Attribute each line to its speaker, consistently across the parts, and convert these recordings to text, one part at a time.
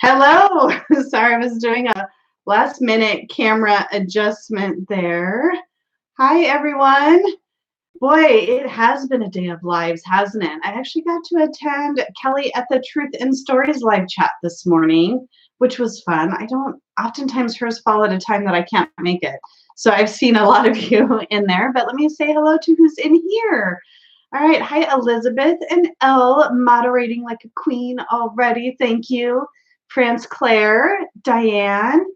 Speaker 1: Hello. Sorry, I was doing a last minute camera adjustment there. Hi, everyone. Boy, it has been a day of lives, hasn't it? I actually got to attend Kelly at the Truth in Stories live chat this morning, which was fun. I don't oftentimes hers fall at a time that I can't make it. So I've seen a lot of you in there, but let me say hello to who's in here. All right. Hi, Elizabeth and Elle, moderating like a queen already. Thank you. France Claire, Diane,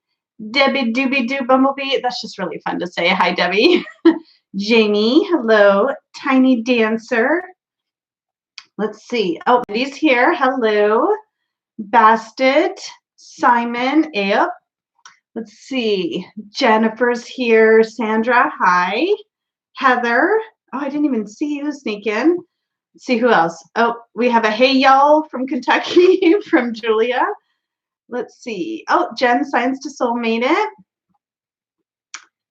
Speaker 1: Debbie Doobie Doo Bumblebee. That's just really fun to say. Hi, Debbie. Jamie, hello. Tiny Dancer. Let's see. Oh, Betty's here. Hello. Bastet, Simon, yep. Let's see. Jennifer's here. Sandra, hi. Heather. Oh, I didn't even see you sneak in. Let's see who else. Oh, we have a hey y'all from Kentucky from Julia. Let's see. Oh, Jen Signs to Soul made it.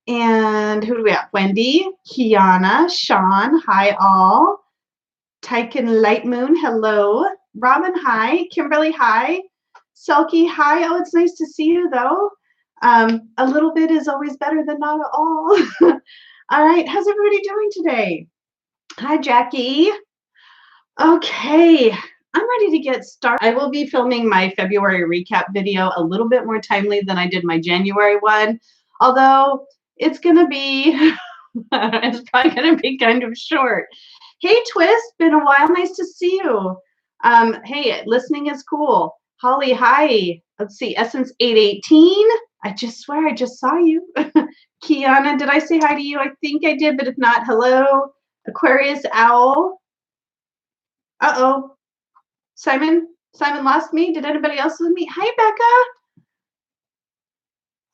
Speaker 1: And who do we have? Wendy, Kiana, Sean, hi all. Tyken Light Moon, hello. Robin, hi. Kimberly, hi. Selkie, hi. Oh, it's nice to see you though. A little bit is always better than not at all. All right, how's everybody doing today? Hi, Jackie. Okay, I'm ready to get started. I will be filming my February recap video a little bit more timely than I did my January one, although it's going to be, it's probably going to be kind of short. Hey, Twist, been a while. Nice to see you. Hey, listening is cool. Holly, hi. Let's see, Essence 818. I just swear I just saw you. Kiana, did I say hi to you? I think I did, but if not, hello. Aquarius Owl. Uh-oh. Simon lost me. Did anybody else lose me? Hi, Becca.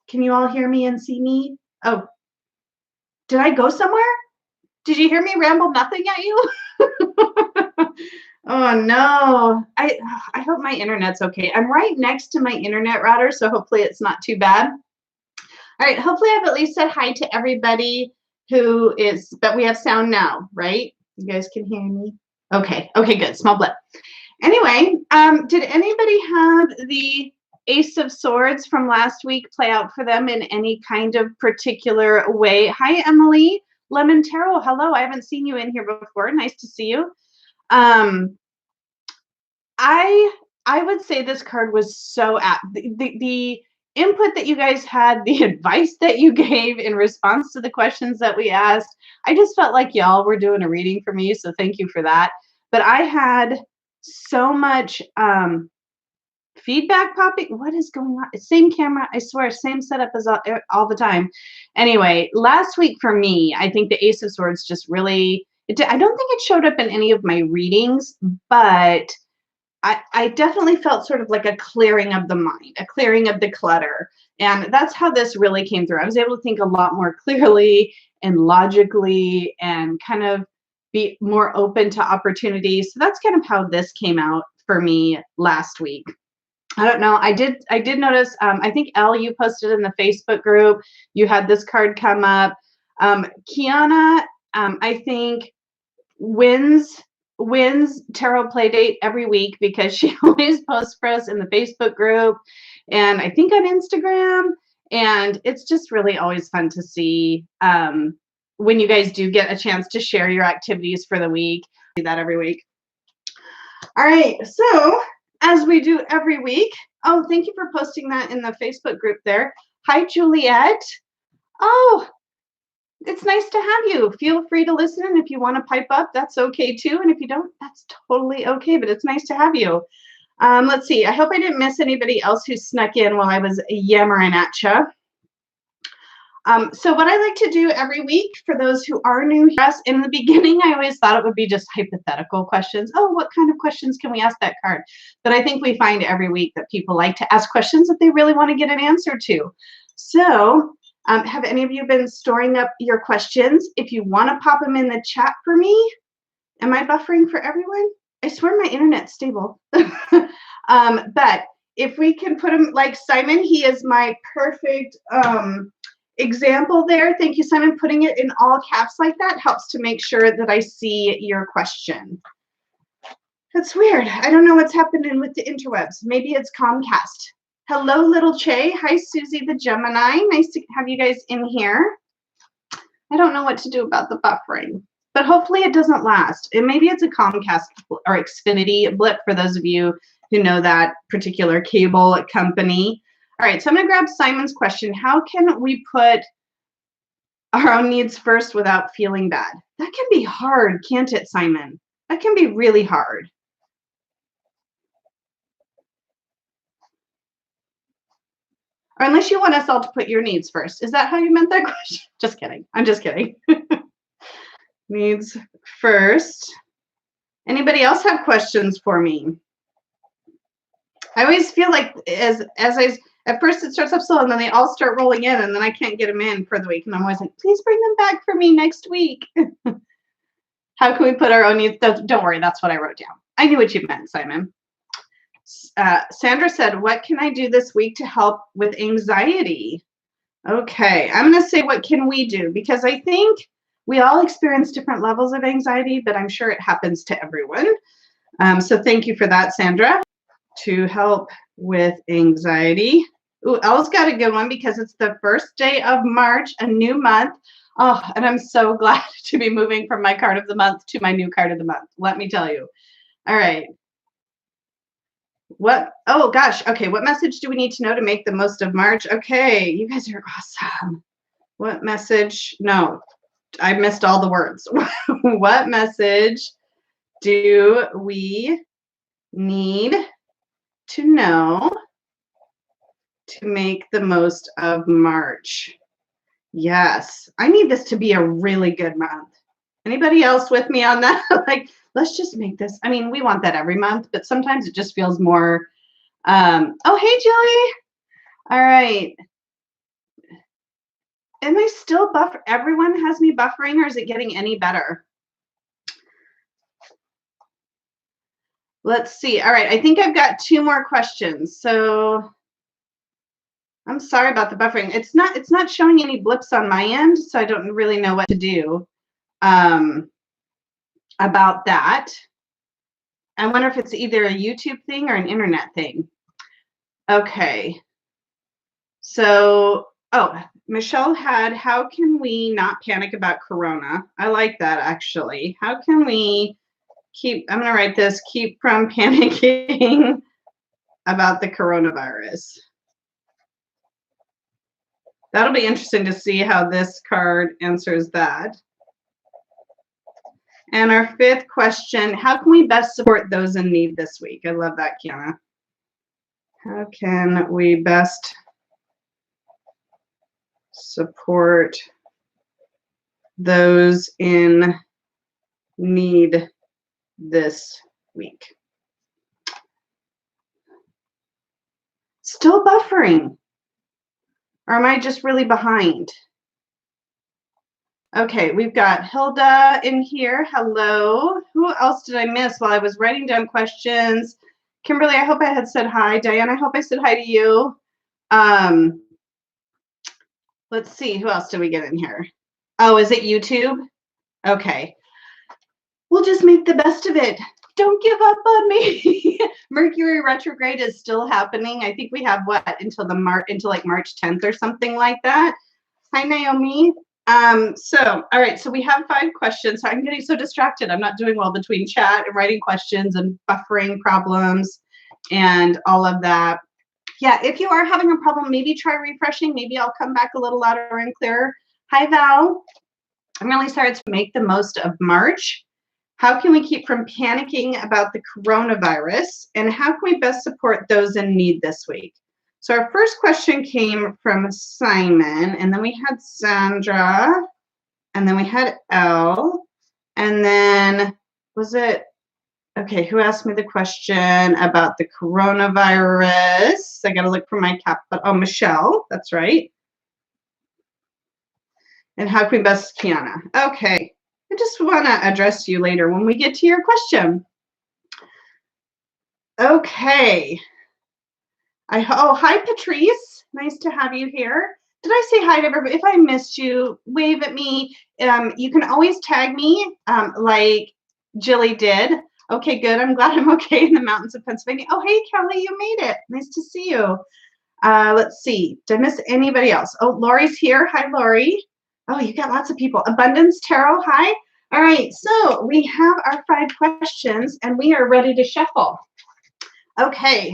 Speaker 1: Can you all hear me and see me? Oh, did I go somewhere? Did you hear me ramble nothing at you? Oh, no. I hope my internet's okay. I'm right next to my internet router, so hopefully it's not too bad. All right, hopefully I've at least said hi to everybody who is, but we have sound now, right? You guys can hear me? Okay, good, small blip. Anyway, did anybody have the Ace of Swords from last week play out for them in any kind of particular way? Hi, Emily. Lemon Tarot, hello. I haven't seen you in here before. Nice to see you. I would say this card was so apt. The input that you guys had, the advice that you gave in response to the questions that we asked, I just felt like y'all were doing a reading for me, so thank you for that. But I had so much feedback popping. What is going on? Same camera, I swear, same setup as all the time. Anyway, last week for me, I think the Ace of Swords just really, I don't think it showed up in any of my readings, but I definitely felt sort of like a clearing of the mind, a clearing of the clutter. And that's how this really came through. I was able to think a lot more clearly and logically and kind of be more open to opportunities. So that's kind of how this came out for me last week. I don't know. I did notice, I think Elle, you posted in the Facebook group, you had this card come up. Kiana, I think wins tarot play date every week because she always posts for us in the Facebook group and I think on Instagram, and it's just really always fun to see when you guys do get a chance to share your activities for the week. I do that every week. All right, so as we do every week, oh, thank you for posting that in the Facebook group there. Hi, Juliet. Oh, it's nice to have you. Feel free to listen. And if you want to pipe up, that's okay too. And if you don't, that's totally okay. But it's nice to have you. Let's see. I hope I didn't miss anybody else who snuck in while I was yammering at you. So what I like to do every week for those who are new here, in the beginning, I always thought it would be just hypothetical questions. Oh, what kind of questions can we ask that card? But I think we find every week that people like to ask questions that they really want to get an answer to. So have any of you been storing up your questions? If you want to pop them in the chat for me. Am I buffering for everyone? I swear my internet's stable. But if we can put them, like Simon, he is my perfect example there. Thank you, Simon. Putting it in all caps like that helps to make sure that I see your question. That's weird. I don't know what's happening with the interwebs. Maybe it's Comcast. Hello, little Che. Hi, Susie the Gemini. Nice to have you guys in here. I don't know what to do about the buffering, but hopefully it doesn't last. And maybe it's a Comcast or Xfinity blip for those of you who know that particular cable company. All right, so I'm going to grab Simon's question. How can we put our own needs first without feeling bad? That can be hard, can't it, Simon? That can be really hard. Or unless you want us all to put your needs first. Is that how you meant that question? Just kidding. I'm just kidding. Needs first. Anybody else have questions for me? I always feel like at first it starts up slow and then they all start rolling in and then I can't get them in for the week. And I'm always like, please bring them back for me next week. How can we put our own needs? Don't worry, that's what I wrote down. I knew what you meant, Simon. Sandra said, what can I do this week to help with anxiety? Okay, I'm going to say, what can we do? Because I think we all experience different levels of anxiety, but I'm sure it happens to everyone. So thank you for that, Sandra. To help with anxiety. Ooh, Elle's got a good one because it's the first day of March, a new month. Oh, and I'm so glad to be moving from my card of the month to my new card of the month. Let me tell you. All right. What? Oh, gosh. Okay. What message do we need to know to make the most of March? Okay. You guys are awesome. What message? No, I missed all the words. What message do we need to know to make the most of March? Yes, I need this to be a really good month. Anybody else with me on that? Like, let's just make this. I mean, we want that every month, but sometimes it just feels more. Oh, hey, Julie. All right. Am I still buffer? Everyone has me buffering, or is it getting any better? Let's see. All right, I think I've got 2 more questions. So I'm sorry about the buffering. It's not showing any blips on my end, so I don't really know what to do about that. I wonder if it's either a YouTube thing or an internet thing. Okay. So, oh, Michelle had, how can we not panic about Corona? I like that, actually. How can we I'm going to write this, keep from panicking about the coronavirus? That'll be interesting to see how this card answers that. And our 5th question, how can we best support those in need this week? I love that, Kiana. How can we best support those in need this week? Still buffering. Or am I just really behind? Okay, we've got Hilda in here. Hello. Who else did I miss while I was writing down questions? Kimberly, I hope I had said hi. Diane, I hope I said hi to you. Let's see. Who else did we get in here? Oh, is it YouTube? Okay. We'll just make the best of it. Don't give up on me. Mercury retrograde is still happening. I think we have until like March 10th or something like that. Hi, Naomi. All right, so we have 5 questions. I'm getting so distracted. I'm not doing well between chat and writing questions and buffering problems and all of that. Yeah, if you are having a problem, maybe try refreshing. Maybe I'll come back a little louder and clearer. Hi, Val. I'm really sorry to make the most of March. How can we keep from panicking about the coronavirus? And how can we best support those in need this week? So our first question came from Simon, and then we had Sandra, and then we had Elle, and then was it, okay, who asked me the question about the coronavirus? I got to look for my cap, but oh, Michelle, that's right. And how can we best, Kiana? Okay, I just want to address you later when we get to your question. Okay. Oh, hi, Patrice. Nice to have you here. Did I say hi to everybody? If I missed you, wave at me. You can always tag me like Jilly did Okay, good. I'm glad I'm okay in the mountains of Pennsylvania. Oh, hey, Kelly, you made it. Nice to see you. Let's see. Did I miss anybody else? Oh, Lori's here. Hi, Lori. Oh, you got lots of people. Abundance Tarot, hi. All right, so we have our 5 questions, and we are ready to shuffle. Okay.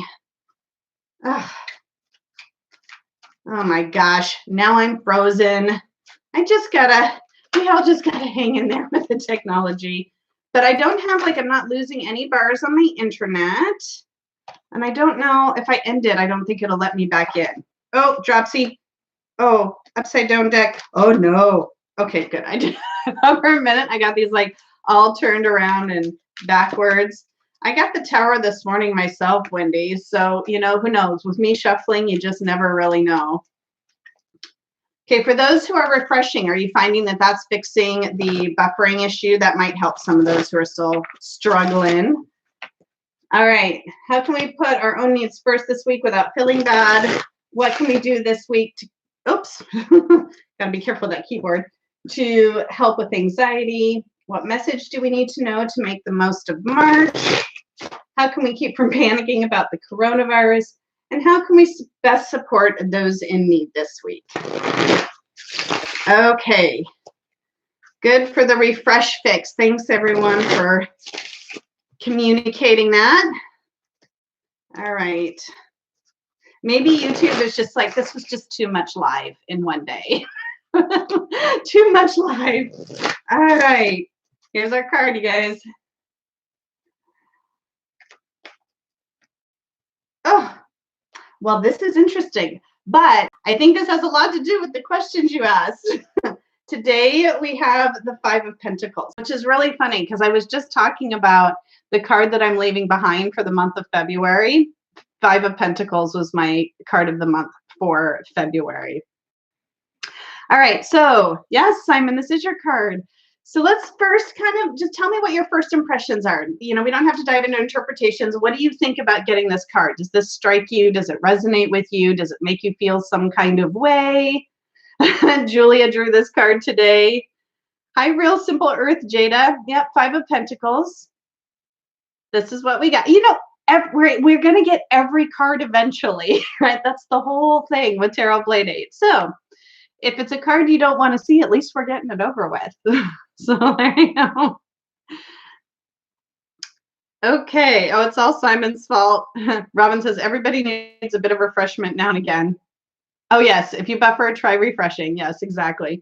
Speaker 1: Ugh. Oh my gosh, now I'm frozen. We all just gotta hang in there with the technology. But I don't have, like, I'm not losing any bars on my internet. And I don't know if I end it, I don't think it'll let me back in. Oh, Dropsy. Oh, upside down deck. Oh no. Okay, good. I did for a minute. I got these like all turned around and backwards. I got the tower this morning myself, Wendy. So, you know, who knows? With me shuffling, you just never really know. Okay, for those who are refreshing, are you finding that that's fixing the buffering issue? That might help some of those who are still struggling. All right, how can we put our own needs first this week without feeling bad? What can we do this week to, oops, gotta be careful with that keyboard, to help with anxiety? What message do we need to know to make the most of March? How can we keep from panicking about the coronavirus? And how can we best support those in need this week? Okay, good for the refresh fix. Thanks everyone for communicating that. All right. Maybe YouTube is just like, this was just too much live in one day. Too much live. All right. Here's our card, you guys. Oh, well, this is interesting, but I think this has a lot to do with the questions you asked. Today, we have the 5 of Pentacles, which is really funny because I was just talking about the card that I'm leaving behind for the month of February. 5 of Pentacles was my card of the month for February. All right, so yes, Simon, this is your card. So let's first kind of just tell me what your first impressions are. You know, we don't have to dive into interpretations. What do you think about getting this card? Does this strike you? Does it resonate with you? Does it make you feel some kind of way? Julia drew this card today. Hi, Real Simple Earth, Jada. Yep, 5 of Pentacles. This is what we got. You know, we're going to get every card eventually, right? That's the whole thing with Tarot Playdate. So if it's a card you don't want to see, at least we're getting it over with. So there you go. Okay. Oh, it's all Simon's fault. Robin says everybody needs a bit of refreshment now and again. Oh, yes. If you buffer, try refreshing. Yes, exactly.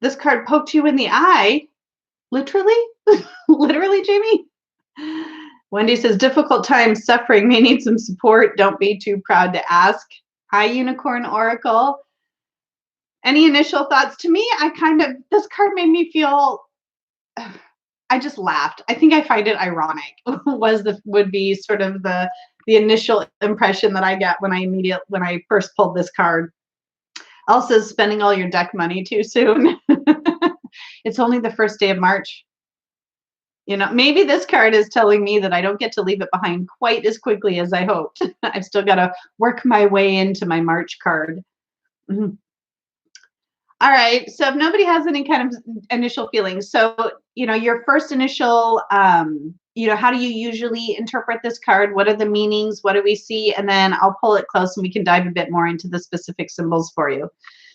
Speaker 1: This card poked you in the eye. Literally? Literally, Jamie? Wendy says, difficult times, suffering, may need some support. Don't be too proud to ask. Hi, Unicorn Oracle. Any initial thoughts? To me, this card made me feel, I just laughed. I think I find it ironic would be sort of the initial impression that I get when I first pulled this card. Also, spending all your deck money too soon. It's only the first day of March. You know, maybe this card is telling me that I don't get to leave it behind quite as quickly as I hoped. I've still got to work my way into my March card. Mm-hmm. All right. So if nobody has any kind of initial feelings, so, you know, your first initial, you know, how do you usually interpret this card? What are the meanings? What do we see? And then I'll pull it close and we can dive a bit more into the specific symbols for you.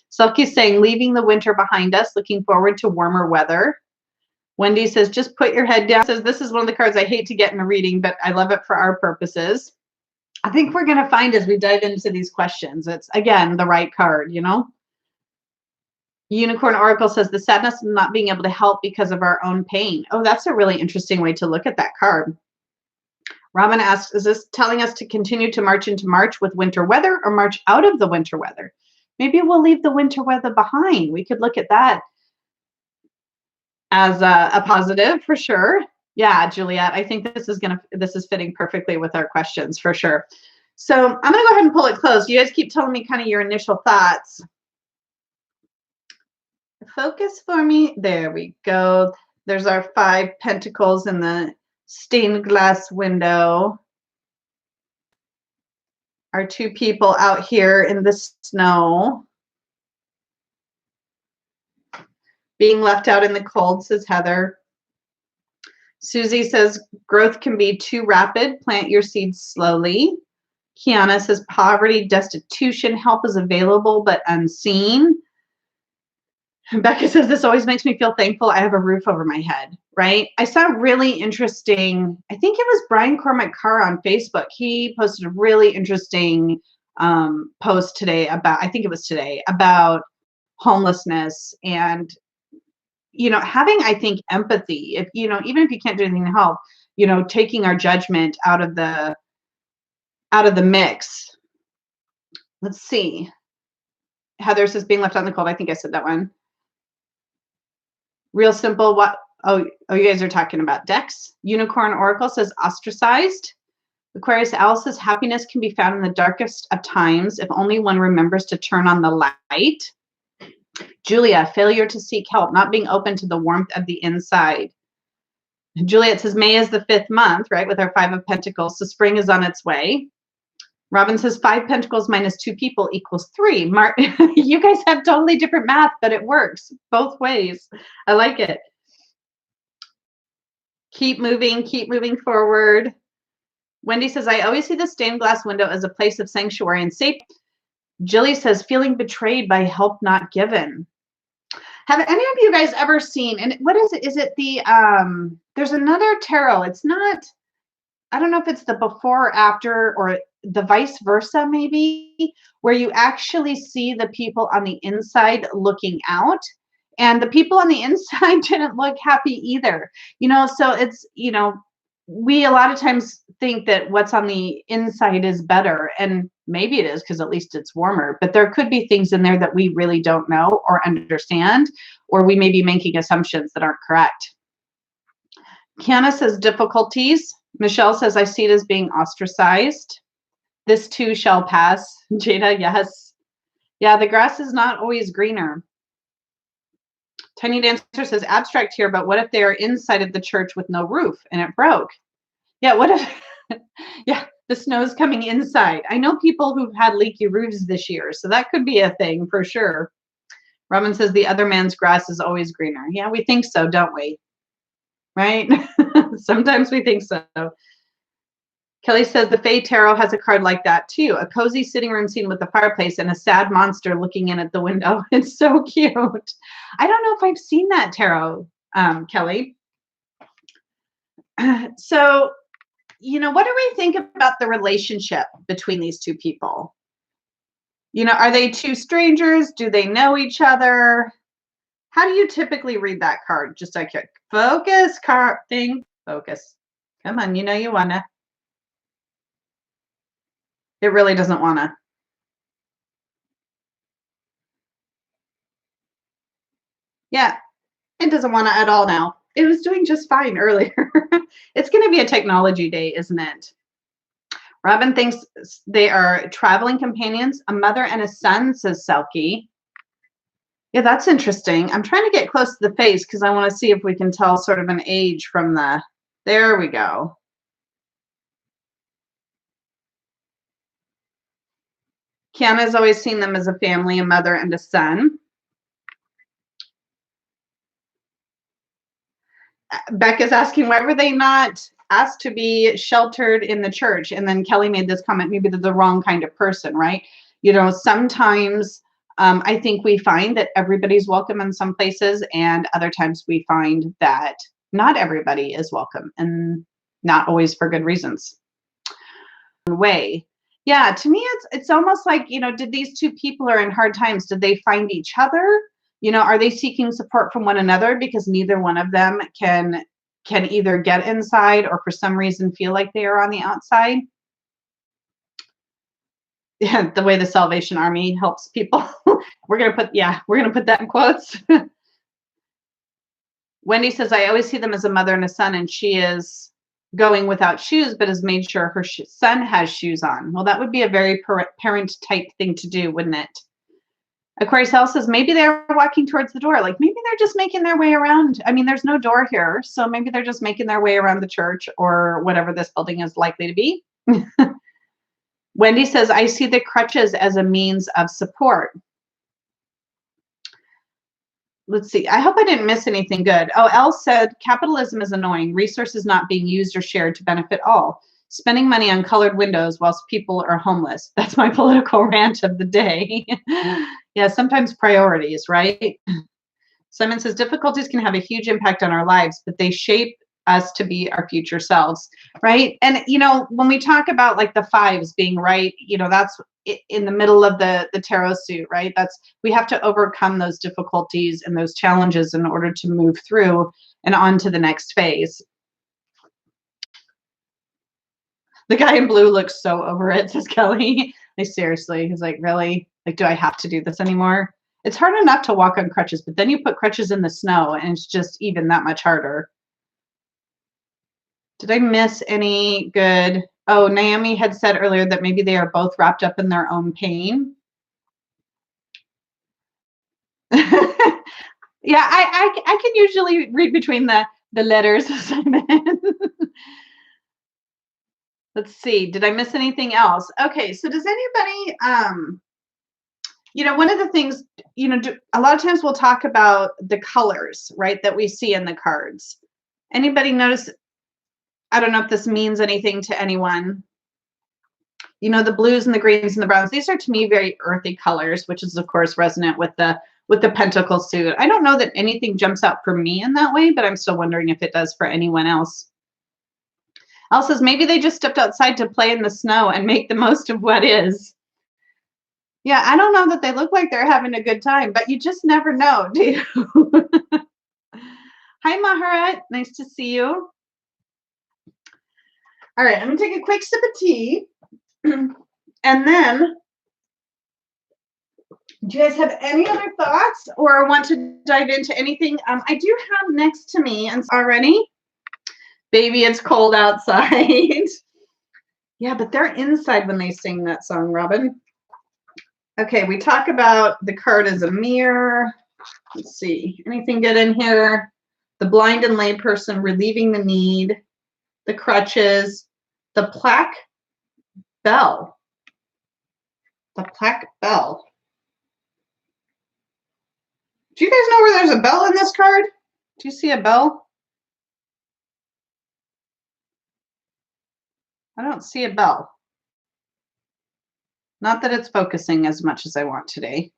Speaker 1: Silky's saying, leaving the winter behind us, looking forward to warmer weather. Wendy says, just put your head down. Says, this is one of the cards I hate to get in a reading, but I love it for our purposes. I think we're going to find as we dive into these questions, it's, again, the right card, you know? Unicorn Oracle says, the sadness of not being able to help because of our own pain. Oh, that's a really interesting way to look at that card. Robin asks, is this telling us to continue to march into March with winter weather or march out of the winter weather? Maybe we'll leave the winter weather behind. We could look at that as a positive for sure. Yeah, Juliet, I think this is fitting perfectly with our questions for sure. So I'm going to go ahead and pull it close. You guys keep telling me kind of your initial thoughts. Focus for me. There we go. There's our 5 pentacles in the stained glass window. Our 2 people out here in the snow. Being left out in the cold, says Heather. Susie says growth can be too rapid. Plant your seeds slowly. Kiana says poverty, destitution, help is available but unseen. Becca says this always makes me feel thankful I have a roof over my head, right? I saw really interesting, I think it was Brian Cormack Carr on Facebook. He posted a really interesting post today about, I think it was today, about homelessness and, you know, having, I think, empathy. If, you know, even if you can't do anything to help, you know, taking our judgment out of the mix. Let's see. Heather says being left out in the cold. I think I said that one. Real simple. What? Oh, you guys are talking about decks. Unicorn Oracle says ostracized. Aquarius Owl says happiness can be found in the darkest of times if only one remembers to turn on the light. Julia, failure to seek help, not being open to the warmth of the inside. Juliet says May is the 5th month, right, with our 5 of Pentacles, so spring is on its way. Robin says 5 pentacles minus 2 people equals 3. Mark, you guys have totally different math, but it works both ways. I like it. Keep moving forward. Wendy says, I always see the stained glass window as a place of sanctuary and safety. Jilly says, feeling betrayed by help not given. Have any of you guys ever seen, and what is it? Is it the, there's another tarot. It's not, I don't know if it's the before or after or the vice versa maybe, where you actually see the people on the inside looking out, and the people on the inside didn't look happy either. You know, so it's, you know, we a lot of times think that what's on the inside is better, and maybe it is because at least it's warmer, but there could be things in there that we really don't know or understand, or we may be making assumptions that aren't correct. Kiana says difficulties. Michelle says, I see it as being ostracized. This too shall pass. Jada, yes. Yeah, the grass is not always greener. Tiny Dancer says abstract here, but what if they are inside of the church with no roof and it broke? Yeah, what if, yeah, the snow's coming inside. I know people who've had leaky roofs this year, so that could be a thing for sure. Robin says the other man's grass is always greener. Yeah, we think so, don't we? Right? Sometimes we think so. Kelly says the Fae Tarot has a card like that too. A cozy sitting room scene with the fireplace and a sad monster looking in at the window. It's so cute. I don't know if I've seen that tarot, Kelly. So, you know, what do we think about the relationship between these two people? You know, are they two strangers? Do they know each other? How do you typically read that card? Just like a focus card thing. Focus. Come on, you know you wanna. It really doesn't wanna. Yeah, it doesn't wanna at all now. It was doing just fine earlier. It's gonna be a technology day, isn't it? Robin thinks they are traveling companions, a mother and a son, says Selkie. Yeah, that's interesting. I'm trying to get close to the face because I want to see if we can tell sort of an age from the, there we go. Kiana's always seen them as a family, a mother and a son. Becca's asking, why were they not asked to be sheltered in the church? And then Kelly made this comment, maybe they're the wrong kind of person, right? You know, sometimes I think we find that everybody's welcome in some places, and other times we find that not everybody is welcome, and not always for good reasons. Way. Yeah, to me, it's almost like, you know, did these two people are in hard times? Did they find each other? You know, are they seeking support from one another because neither one of them can either get inside or for some reason feel like they are on the outside? Yeah, the way the Salvation Army helps people. we're gonna put that in quotes. Wendy says, I always see them as a mother and a son, and she is going without shoes, but has made sure her son has shoes on. Well, that would be a very parent type thing to do, wouldn't it? Aquarius Hell says, maybe they're walking towards the door. Like maybe they're just making their way around. I mean, there's no door here, so maybe they're just making their way around the church or whatever this building is likely to be. Wendy says, I see the crutches as a means of support. let's see. I hope I didn't miss anything good. Oh, Elle said, capitalism is annoying. Resources not being used or shared to benefit all. Spending money on colored windows whilst people are homeless. That's my political rant of the day. Yeah, sometimes priorities, right? Simon says, difficulties can have a huge impact on our lives, but they shape us to be our future selves, right? And, you know, when we talk about like the fives being right, you know, that's in the middle of the tarot suit, right? That's, we have to overcome those difficulties and those challenges in order to move through and on to the next phase. The guy in blue looks so over it, says Kelly. Like, seriously, he's like, really? Like, do I have to do this anymore? It's hard enough to walk on crutches, but then you put crutches in the snow and it's just even that much harder. Did I miss any good? Oh, Naomi had said earlier that maybe they are both wrapped up in their own pain. Yeah, I can usually read between the letters, Simon. Let's see. Did I miss anything else? Okay, so does anybody you know, one of the things, you know, a lot of times we'll talk about the colors, right, that we see in the cards. Anybody notice? I don't know if this means anything to anyone. You know, the blues and the greens and the browns, these are to me very earthy colors, which is of course resonant with the pentacle suit. I don't know that anything jumps out for me in that way, but I'm still wondering if it does for anyone else. Elle says maybe they just stepped outside to play in the snow and make the most of what is. Yeah, I don't know that they look like they're having a good time, but you just never know, do you? Hi, Maharat. Nice to see you. All right, I'm going to take a quick sip of tea. And then, do you guys have any other thoughts or want to dive into anything? I do have next to me, and already, baby, it's cold outside. Yeah, but they're inside when they sing that song, Robin. Okay, we talk about the card as a mirror. Let's see, anything good in here? The blind and lay person relieving the need, the crutches, the plaque bell. The plaque bell. Do you guys know where there's a bell in this card? Do you see a bell? I don't see a bell. Not that it's focusing as much as I want today.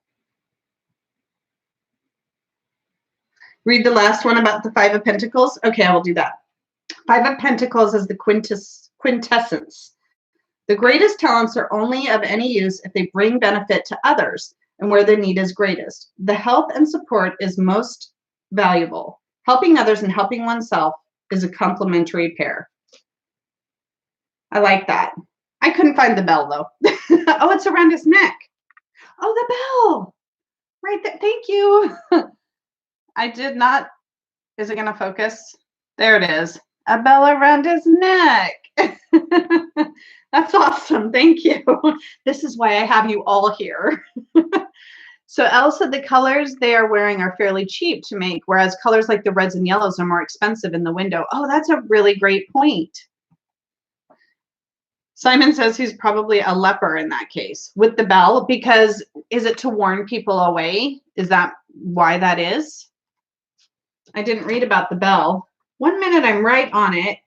Speaker 1: Read the last one about the Five of Pentacles. Okay, I will do that. Five of Pentacles is the quintessence. The greatest talents are only of any use if they bring benefit to others and where the need is greatest. The help and support is most valuable. Helping others and helping oneself is a complementary pair. I like that. I couldn't find the bell, though. Oh, it's around his neck. Oh, the bell. Right there. Thank you. I did not. Is it going to focus? There it is. A bell around his neck. That's awesome. Thank you. This is why I have you all here. So Elle said the colors they are wearing are fairly cheap to make, whereas colors like the reds and yellows are more expensive in the window. Oh, that's a really great point. Simon says he's probably a leper in that case with the bell, because is it to warn people away? Is that why that is? I didn't read about the bell. 1 minute, I'm right on it.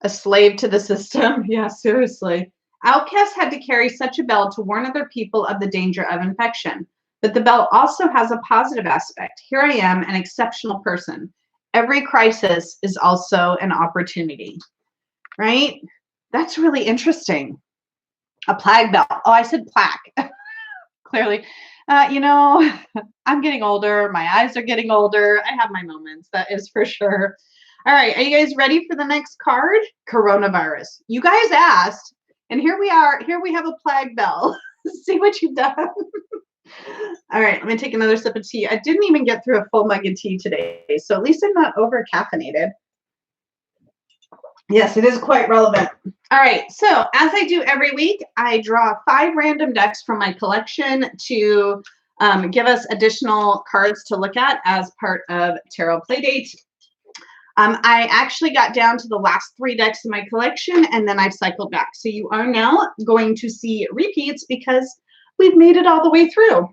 Speaker 1: A slave to the system. Yeah, seriously. Outcasts had to carry such a bell to warn other people of the danger of infection. But the bell also has a positive aspect. Here I am, an exceptional person. Every crisis is also an opportunity. Right? That's really interesting. A plague bell. Oh, I said plaque. Clearly. You know, I'm getting older. My eyes are getting older. I have my moments. That is for sure. All right. Are you guys ready for the next card? Coronavirus. You guys asked, and here we are. Here we have a plague bell. See what you've done. All right. Let me take another sip of tea. I didn't even get through a full mug of tea today, so at least I'm not over caffeinated. Yes, it is quite relevant. All right, so as I do every week, I draw 5 random decks from my collection to give us additional cards to look at as part of Tarot Playdate. I actually got down to the last 3 decks in my collection, and then I've cycled back. So you are now going to see repeats because we've made it all the way through.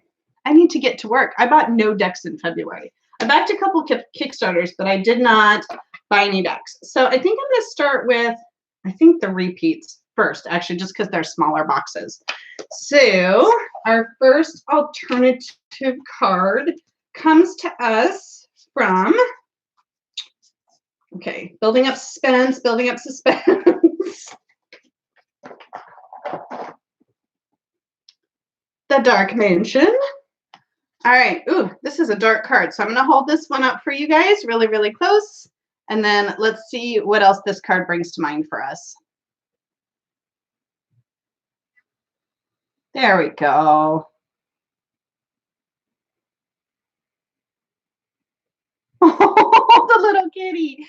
Speaker 1: I need to get to work. I bought no decks in February. I backed a couple Kickstarters, but I did not buy any decks. So I think I'm going to start with, I think the repeats first, actually, just because they're smaller boxes. So our first alternative card comes to us from, okay, building up suspense, building up suspense. The Dark Mansion. All right. Ooh, this is a dark card. So I'm going to hold this one up for you guys really, really close. And then let's see what else this card brings to mind for us. There we go. Oh, the little kitty.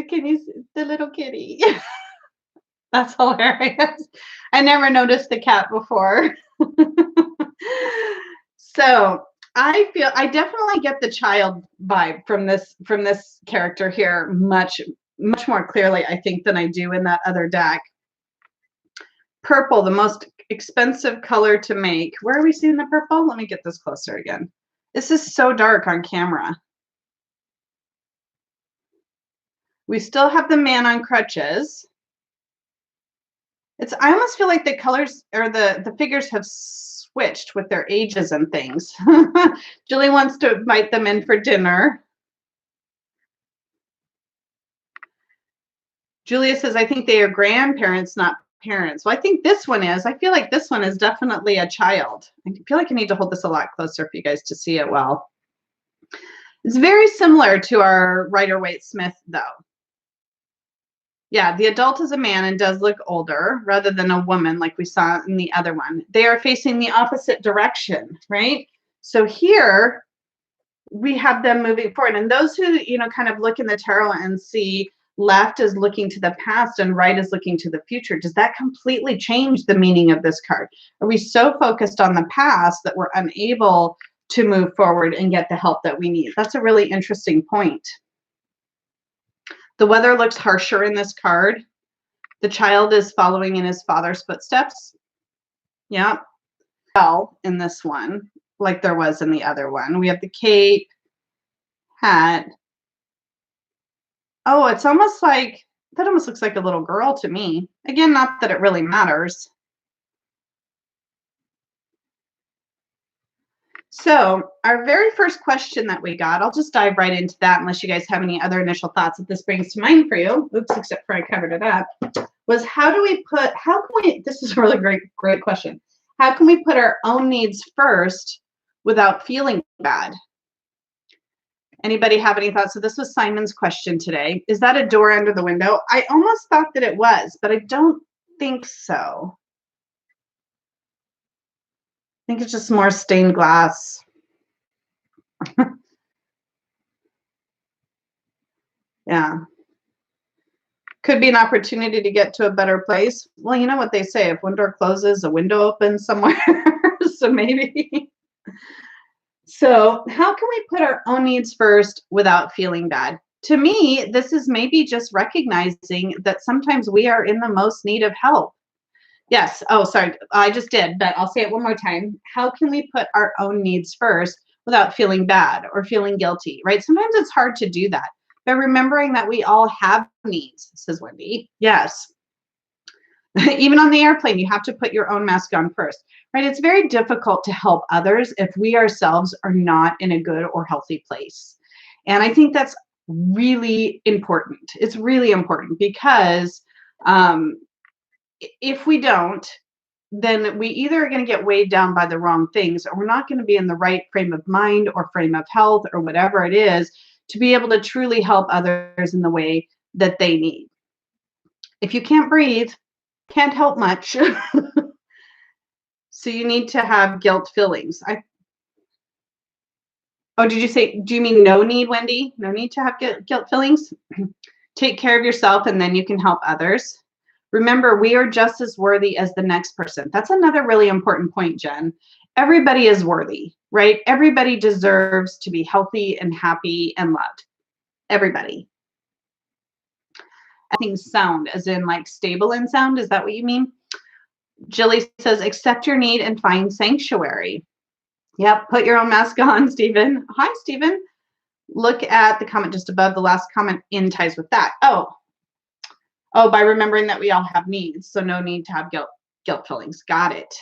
Speaker 1: Can you see the little kitty? That's hilarious. I never noticed the cat before. So I definitely get the child vibe from this character here much more clearly, I think, than I do in that other deck. Purple, the most expensive color to make. Where are we seeing the purple? Let me get this closer again. This is so dark on camera. We still have the man on crutches. I almost feel like the colors or the figures have switched with their ages and things. Julie wants to invite them in for dinner. Julia says, I think they are grandparents, not parents. Well, I think this one is. I feel like this one is definitely a child. I feel like I need to hold this a lot closer for you guys to see it well. It's very similar to our Rider-Waite-Smith, though. Yeah, the adult is a man and does look older rather than a woman like we saw in the other one. They are facing the opposite direction, right? So here we have them moving forward. And those who, kind of look in the tarot and see left is looking to the past and right is looking to the future, does that completely change the meaning of this card? Are we so focused on the past that we're unable to move forward and get the help that we need? That's a really interesting point. The weather looks harsher in this card. The child is following in his father's footsteps. Yeah. Well, in this one, like there was in the other one. We have the cape, hat. Oh, it's almost like, that almost looks like a little girl to me. Again, not that it really matters. So our very first question that we got, I'll just dive right into that unless you guys have any other initial thoughts that this brings to mind for you. Oops, except for I covered it up. Was this is a really great question. How can we put our own needs first without feeling bad? Anybody have any thoughts? So this was Simon's question today. Is that a door under the window? I almost thought that it was, but I don't think so. I think it's just more stained glass. Yeah. Could be an opportunity to get to a better place. Well, you know what they say, if one door closes, a window opens somewhere. So maybe. So how can we put our own needs first without feeling bad? To me, this is maybe just recognizing that sometimes we are in the most need of help. Yes. Oh, sorry. I just did, but I'll say it one more time. How can we put our own needs first without feeling bad or feeling guilty, right? Sometimes it's hard to do that. But remembering that we all have needs, says Wendy. Yes. Even on the airplane, you have to put your own mask on first, right? It's very difficult to help others if we ourselves are not in a good or healthy place. And I think that's really important. It's really important because if we don't, then we either are going to get weighed down by the wrong things, or we're not going to be in the right frame of mind or frame of health or whatever it is to be able to truly help others in the way that they need. If you can't breathe, can't help much. So you need to have guilt feelings. Oh, did you say, do you mean no need, Wendy? No need to have guilt feelings? Take care of yourself and then you can help others. Remember, we are just as worthy as the next person. That's another really important point, Jen. Everybody is worthy, right? Everybody deserves to be healthy and happy and loved. Everybody. I think sound, as in like stable in sound. Is that what you mean? Jilly says, accept your need and find sanctuary. Yep, put your own mask on, Stephen. Hi, Stephen. Look at the comment just above the last comment in ties with that. Oh, by remembering that we all have needs, so no need to have guilt feelings. Got it.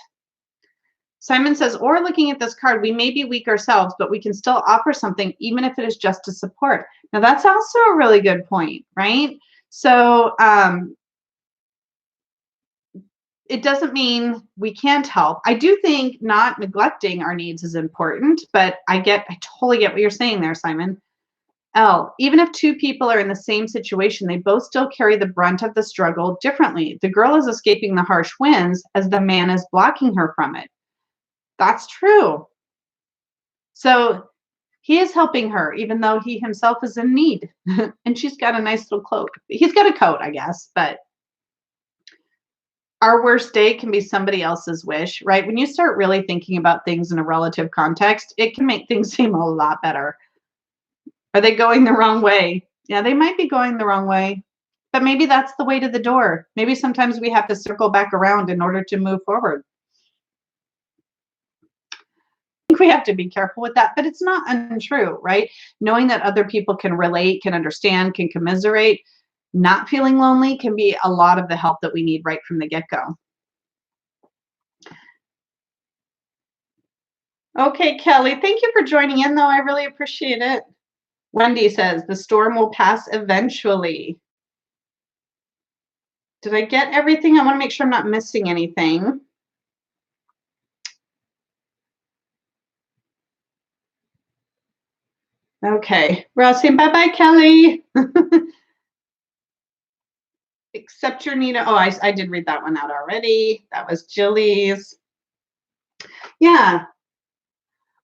Speaker 1: Simon says, or looking at this card, we may be weak ourselves, but we can still offer something, even if it is just to support. Now, that's also a really good point, right? So it doesn't mean we can't help. I do think not neglecting our needs is important, but I totally get what you're saying there, Simon. L, even if two people are in the same situation, they both still carry the brunt of the struggle differently. The girl is escaping the harsh winds as the man is blocking her from it. That's true. So he is helping her, even though he himself is in need. And she's got a nice little cloak. He's got a coat, I guess, but our worst day can be somebody else's wish, right? When you start really thinking about things in a relative context, it can make things seem a lot better. Are they going the wrong way? Yeah, they might be going the wrong way, but maybe that's the way to the door. Maybe sometimes we have to circle back around in order to move forward. I think we have to be careful with that, but it's not untrue, right? Knowing that other people can relate, can understand, can commiserate, not feeling lonely can be a lot of the help that we need right from the get-go. Okay, Kelly, thank you for joining in, though. I really appreciate it. Wendy says, the storm will pass eventually. Did I get everything? I want to make sure I'm not missing anything. Okay, Ross saying bye-bye, Kelly. Accept your need. Oh, I did read that one out already. That was Jilly's. Yeah,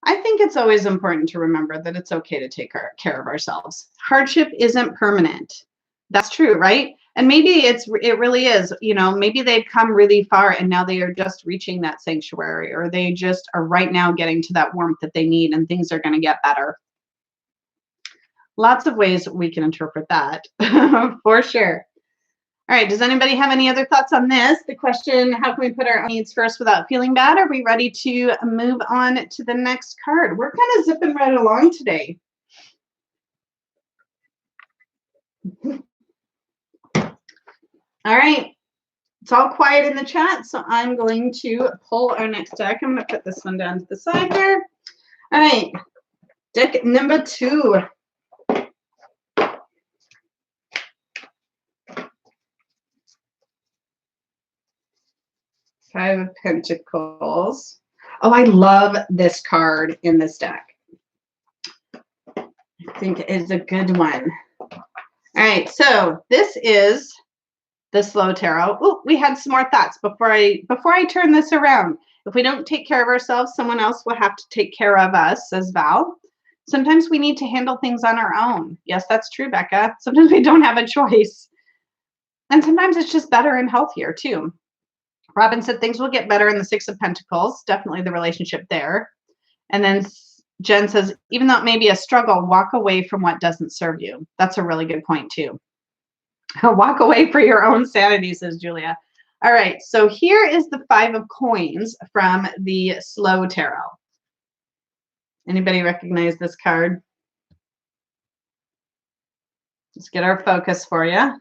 Speaker 1: I think it's always important to remember that it's okay to take care of ourselves. Hardship isn't permanent. That's true, right? And maybe it really is, maybe they've come really far and now they are just reaching that sanctuary, or they just are right now getting to that warmth that they need and things are going to get better. Lots of ways we can interpret that for sure. All right, does anybody have any other thoughts on this? The question, how can we put our own needs first without feeling bad? Are we ready to move on to the next card? We're kind of zipping right along today. All right, it's all quiet in the chat, so I'm going to pull our next deck. I'm going to put this one down to the side here. All right, deck number 2. Five of Pentacles. Oh, I love this card in this deck. I think it is a good one. All right, so this is the slow tarot. Oh, we had some more thoughts before I turn this around. If we don't take care of ourselves, someone else will have to take care of us, says Val. Sometimes we need to handle things on our own. Yes, that's true, Becca. Sometimes we don't have a choice. And sometimes it's just better and healthier too. Robin said things will get better in the Six of Pentacles. Definitely the relationship there. And then Jen says, even though it may be a struggle, walk away from what doesn't serve you. That's a really good point too. Walk away for your own sanity, says Julia. All right, so here is the Five of Coins from the Slow Tarot. Anybody recognize this card? Let's get our focus for you.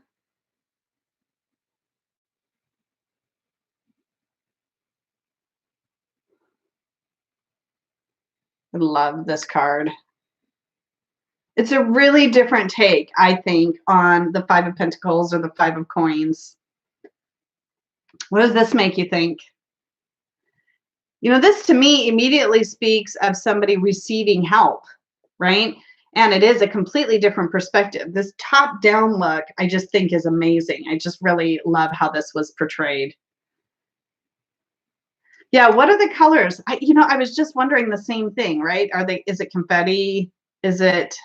Speaker 1: I love this card. It's a really different take, I think, on the Five of Pentacles or the Five of Coins. What does this make you think? This to me immediately speaks of somebody receiving help, right? And it is a completely different perspective. This top-down look, I just think is amazing. I just really love how this was portrayed. Yeah, what are the colors? I was just wondering the same thing, right? Is it confetti? Is it...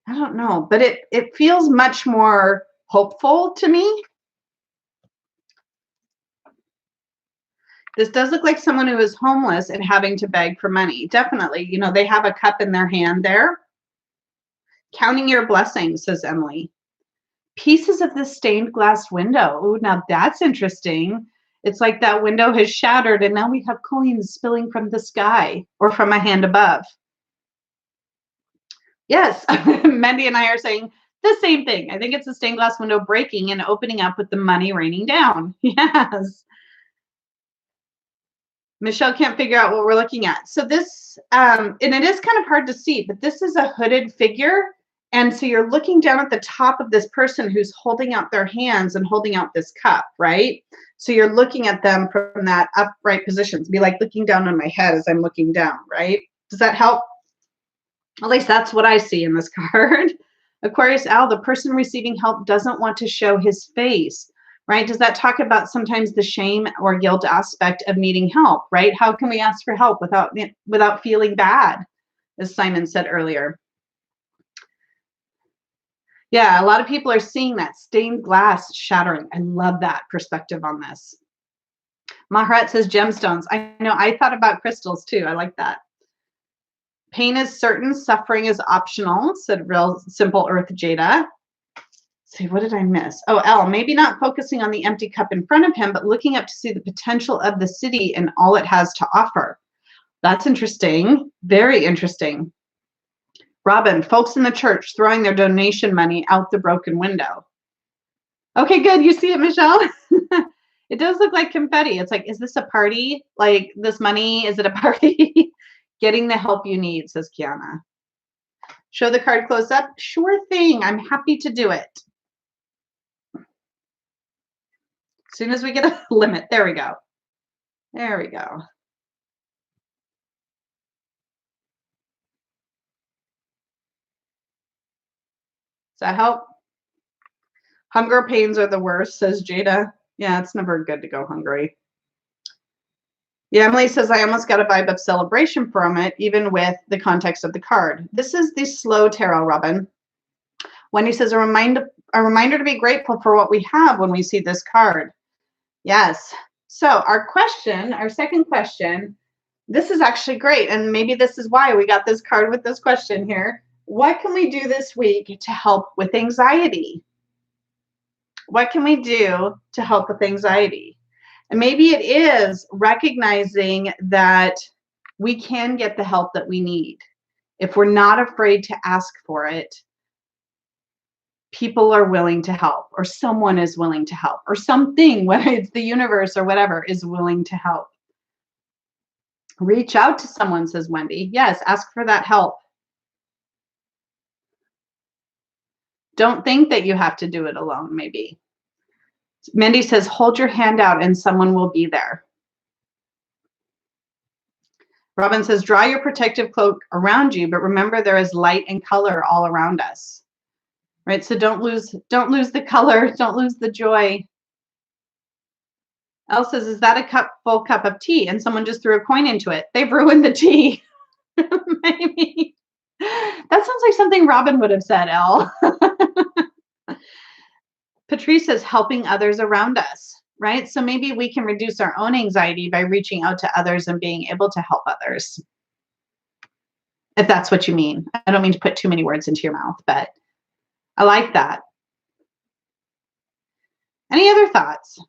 Speaker 1: I don't know, but it feels much more hopeful to me. This does look like someone who is homeless and having to beg for money. Definitely. They have a cup in their hand there. Counting your blessings, says Emily. Pieces of this stained glass window. Ooh, now that's interesting. It's like that window has shattered and now we have coins spilling from the sky or from a hand above. Yes, Mandy and I are saying the same thing. I think it's a stained glass window breaking and opening up with the money raining down. Yes. Michelle can't figure out what we're looking at. So this, and it is kind of hard to see, but this is a hooded figure. And so you're looking down at the top of this person who's holding out their hands and holding out this cup, right? So you're looking at them from that upright position. It'd be like looking down on my head as I'm looking down, right? Does that help? At least that's what I see in this card. Aquarius Al, the person receiving help doesn't want to show his face, right? Does that talk about sometimes the shame or guilt aspect of needing help, right? How can we ask for help without feeling bad, as Simon said earlier? Yeah, a lot of people are seeing that stained glass shattering. I love that perspective on this. Maharat says gemstones. I know, I thought about crystals too. I like that. Pain is certain, suffering is optional, said Real Simple Earth Jada. See, what did I miss? Oh, L, maybe not focusing on the empty cup in front of him, but looking up to see the potential of the city and all it has to offer. That's interesting. Very interesting. Robin, folks in the church throwing their donation money out the broken window. Okay, good. You see it, Michelle? It does look like confetti. It's like, is this a party? Like this money, is it a party? Getting the help you need, says Kiana. Show the card close up. Sure thing. I'm happy to do it. As soon as we get a limit. There we go. There we go. Does that help? Hunger pains are the worst, says Jada. Yeah, it's never good to go hungry. Yeah, Emily says, I almost got a vibe of celebration from it, even with the context of the card. This is the slow tarot, Robin. Wendy says, a reminder to be grateful for what we have when we see this card. Yes. So our question, our second question, this is actually great. And maybe this is why we got this card with this question here. What can we do this week to help with anxiety? What can we do to help with anxiety? And maybe it is recognizing that we can get the help that we need. If we're not afraid to ask for it, people are willing to help, or someone is willing to help, or something, whether it's the universe or whatever, is willing to help. Reach out to someone, says Wendy. Yes, ask for that help. Don't think that you have to do it alone, maybe. Mindy says, hold your hand out and someone will be there. Robin says, draw your protective cloak around you, but remember there is light and color all around us. Right? So don't lose the color, don't lose the joy. Elle says, is that a full cup of tea? And someone just threw a coin into it. They've ruined the tea. Maybe. That sounds like something Robin would have said, Elle. Patrice says, helping others around us, right? So maybe we can reduce our own anxiety by reaching out to others and being able to help others. If that's what you mean. I don't mean to put too many words into your mouth, but I like that. Any other thoughts?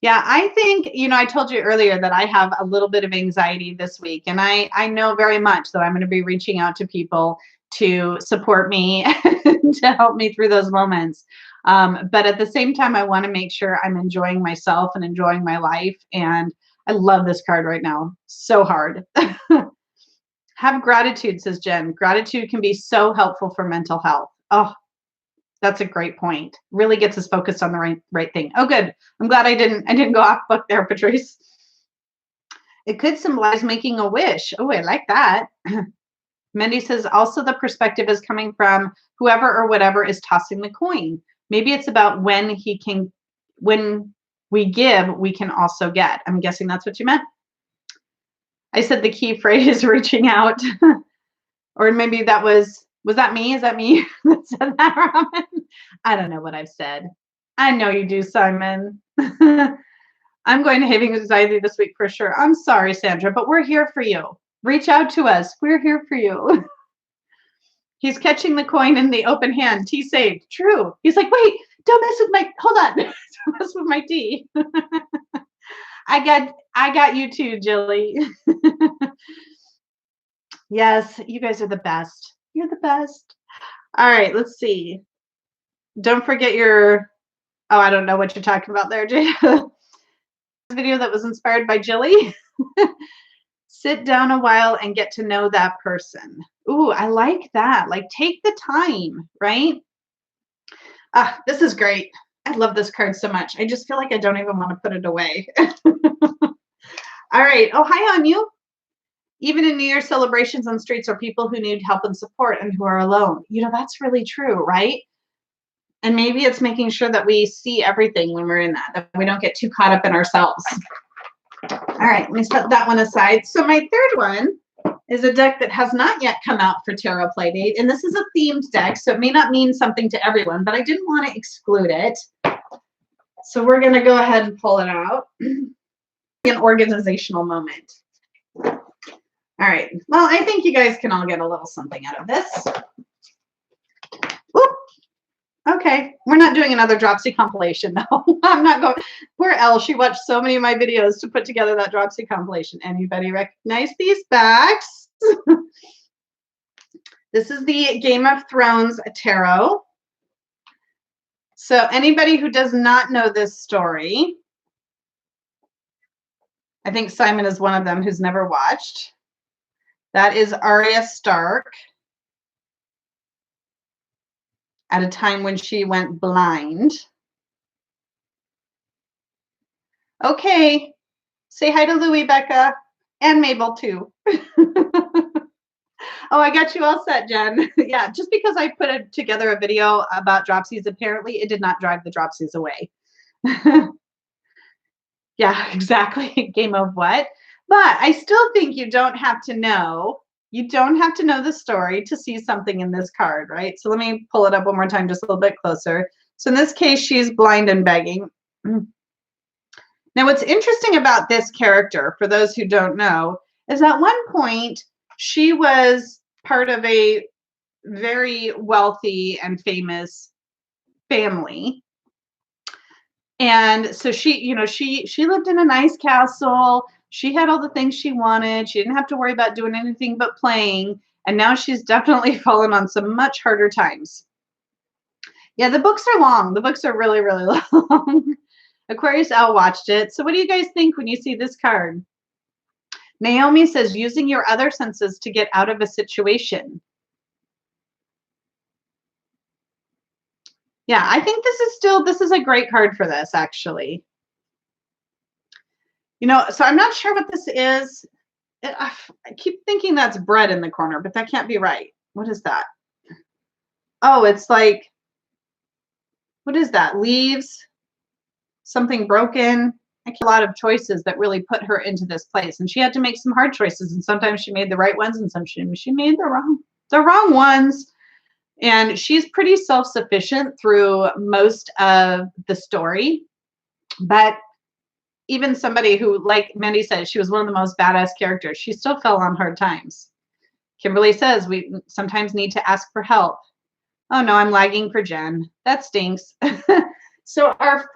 Speaker 1: Yeah, I think, I told you earlier that I have a little bit of anxiety this week, and I know very much that I'm going to be reaching out to people to support me and to help me through those moments. But at the same time, I want to make sure I'm enjoying myself and enjoying my life. And I love this card right now. So hard. Have gratitude, says Jen. Gratitude can be so helpful for mental health. Oh, that's a great point. Really gets us focused on the right thing. Oh, good. I'm glad I didn't go off book there, Patrice. It could symbolize making a wish. Oh, I like that. Mindy says, also the perspective is coming from whoever or whatever is tossing the coin. Maybe it's about when we give, we can also get. I'm guessing that's what you meant. I said the key phrase, reaching out. Or maybe that was that me? Is that me that said that, Robin? I don't know what I've said. I know you do, Simon. I'm going to have anxiety this week for sure. I'm sorry, Sandra, but we're here for you. Reach out to us. We're here for you. He's catching the coin in the open hand. Tea saved. True. He's like, wait, don't mess with my, hold on. Don't mess with my tea. I got you too, Jilly. Yes, you guys are the best. You're the best. All right, let's see. Don't forget your, oh, I don't know what you're talking about there, Jada. Video that was inspired by Jilly. Sit down a while and get to know that person. Ooh, I like that. Like, take the time, right? This is great. I love this card so much. I just feel like I don't even want to put it away. All right. Oh, hi on you. Even in New Year's celebrations on streets are people who need help and support and who are alone. You know, that's really true, right? And maybe it's making sure that we see everything when we're in that we don't get too caught up in ourselves. All right, let me set that one aside. So my third one is a deck that has not yet come out for Tarot Playdate, and this is a themed deck, so it may not mean something to everyone, but I didn't want to exclude it. So we're going to go ahead and pull it out. An organizational moment. All right. Well, I think you guys can all get a little something out of this. Whoop. Okay. We're not doing another Dropsy compilation, no. I'm not going. Poor Elle. She watched so many of my videos to put together that Dropsy compilation. Anybody recognize these backs? This is the Game of Thrones tarot. So anybody who does not know this story, I think Simon is one of them who's never watched. That is Arya Stark at a time when she went blind. Okay. Say hi to Louie, Becca, and Mabel too. Oh, I got you all set, Jen. Yeah, just because I put together a video about dropsies, apparently it did not drive the dropsies away. Yeah, exactly. Game of what? But I still think you don't have to know. You don't have to know the story to see something in this card, right? So let me pull it up one more time, just a little bit closer. So in this case, she's blind and begging. Now, what's interesting about this character, for those who don't know, is at one point she was part of a very wealthy and famous family. And so she, you know, she lived in a nice castle. She had all the things she wanted. She didn't have to worry about doing anything but playing. And now she's definitely fallen on some much harder times. Yeah, the books are long. The books are really, really long. Aquarius L watched it. So what do you guys think when you see this card? Naomi says, using your other senses to get out of a situation. Yeah, I think this is a great card for this, actually. You know, so I'm not sure what this is. I keep thinking that's bread in the corner, but that can't be right. What is that? Oh, it's like, what is that? Leaves, something broken. I get a lot of choices that really put her into this place. And she had to make some hard choices. And sometimes she made the right ones and sometimes she made the wrong ones. And she's pretty self-sufficient through most of the story. But even somebody who, like Mandy said, she was one of the most badass characters, she still fell on hard times. Kimberly says we sometimes need to ask for help. Oh no, I'm lagging for Jen. That stinks. So our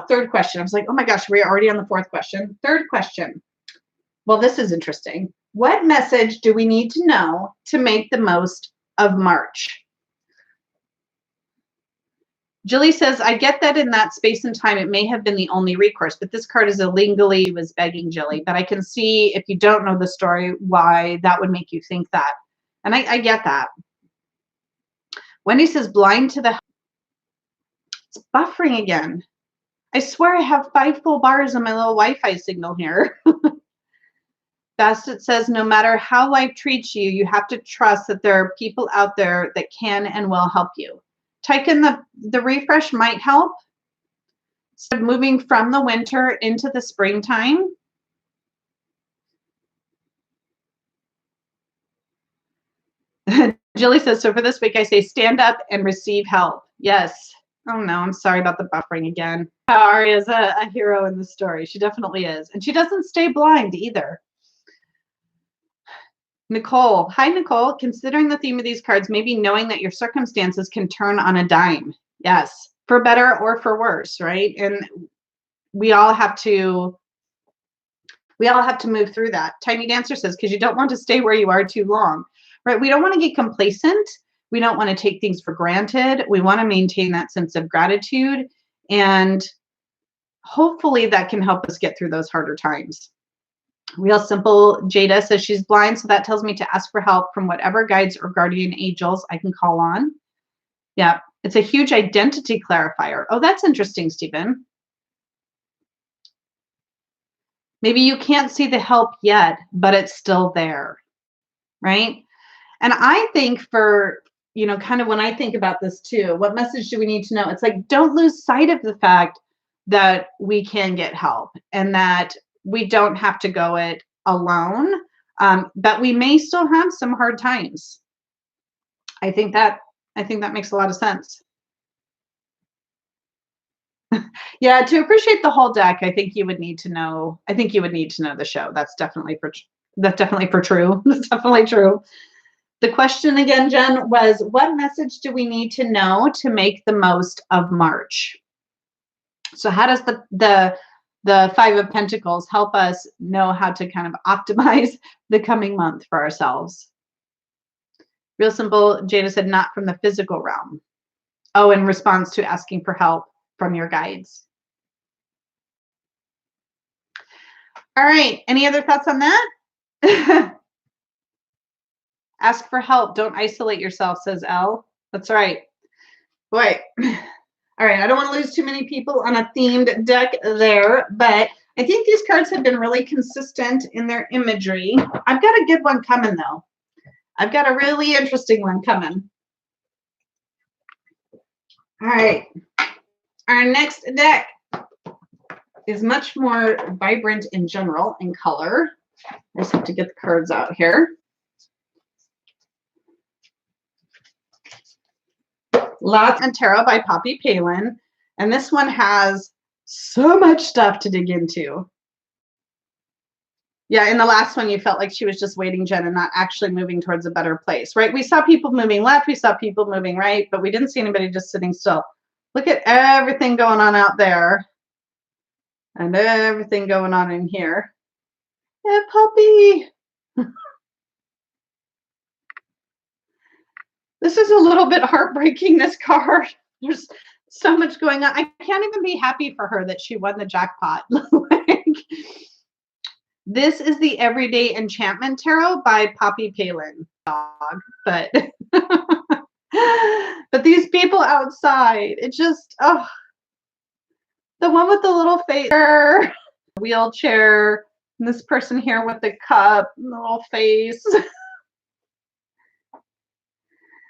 Speaker 1: third question. I was like, oh my gosh, we're already on the fourth question. Third question. Well, this is interesting. What message do we need to know to make the most of March? Jilly says, I get that in that space and time, it may have been the only recourse, but this card is illegally was begging Jilly. But I can see, if you don't know the story, why that would make you think that. And I get that. Wendy says, blind to the... It's buffering again. I swear I have 5 full bars on my little Wi-Fi signal here. Bastet says, no matter how life treats you, you have to trust that there are people out there that can and will help you. Tyken, the refresh might help. So moving from the winter into the springtime. Jilly says, so for this week, I say stand up and receive help. Yes. Oh no, I'm sorry about the buffering again. Arya is a hero in the story. She definitely is. And she doesn't stay blind either. Nicole. Hi, Nicole. Considering the theme of these cards, maybe knowing that your circumstances can turn on a dime. Yes. for better or for worse, right? And we all have to move through that. Tiny Dancer says, because you don't want to stay where you are too long, right? We don't want to get complacent. We don't want to take things for granted. We want to maintain that sense of gratitude. And hopefully that can help us get through those harder times. Real Simple Jada says she's blind, so that tells me to ask for help from whatever guides or guardian angels I can call on. Yeah, it's a huge identity clarifier. Oh, that's interesting, Stephen. Maybe you can't see the help yet, but it's still there, right? And I think for, you know, kind of when I think about this too, what message do we need to know? It's like, don't lose sight of the fact that we can get help and that we don't have to go it alone, but we may still have some hard times. I think that makes a lot of sense. Yeah, to appreciate the whole deck, I think you would need to know. I think you would need to know the show. That's definitely for true. That's definitely true. The question again, Jen, was what message do we need to know to make the most of March? So how does the Five of Pentacles help us know how to kind of optimize the coming month for ourselves? Real Simple, Jada said, not from the physical realm. Oh, in response to asking for help from your guides. All right. Any other thoughts on that? Ask for help. Don't isolate yourself, says Elle. That's right. Boy. All right. I don't want to lose too many people on a themed deck there, but I think these cards have been really consistent in their imagery. I've got a good one coming, though. I've got a really interesting one coming. All right. Our next deck is much more vibrant in general in color. I just have to get the cards out here. Lots and Tarot by Poppy Palin. And this one has so much stuff to dig into. Yeah, in the last one, you felt like she was just waiting, Jen, and not actually moving towards a better place, right? We saw people moving left, we saw people moving right, but we didn't see anybody just sitting still. Look at everything going on out there and everything going on in here. Yeah, puppy. This is a little bit heartbreaking, this card. There's so much going on. I can't even be happy for her that she won the jackpot. Like, this is the Everyday Enchantment Tarot by Poppy Palin. Dog, but but these people outside, it just, oh, the one with the little face, wheelchair, and this person here with the cup, and the little face.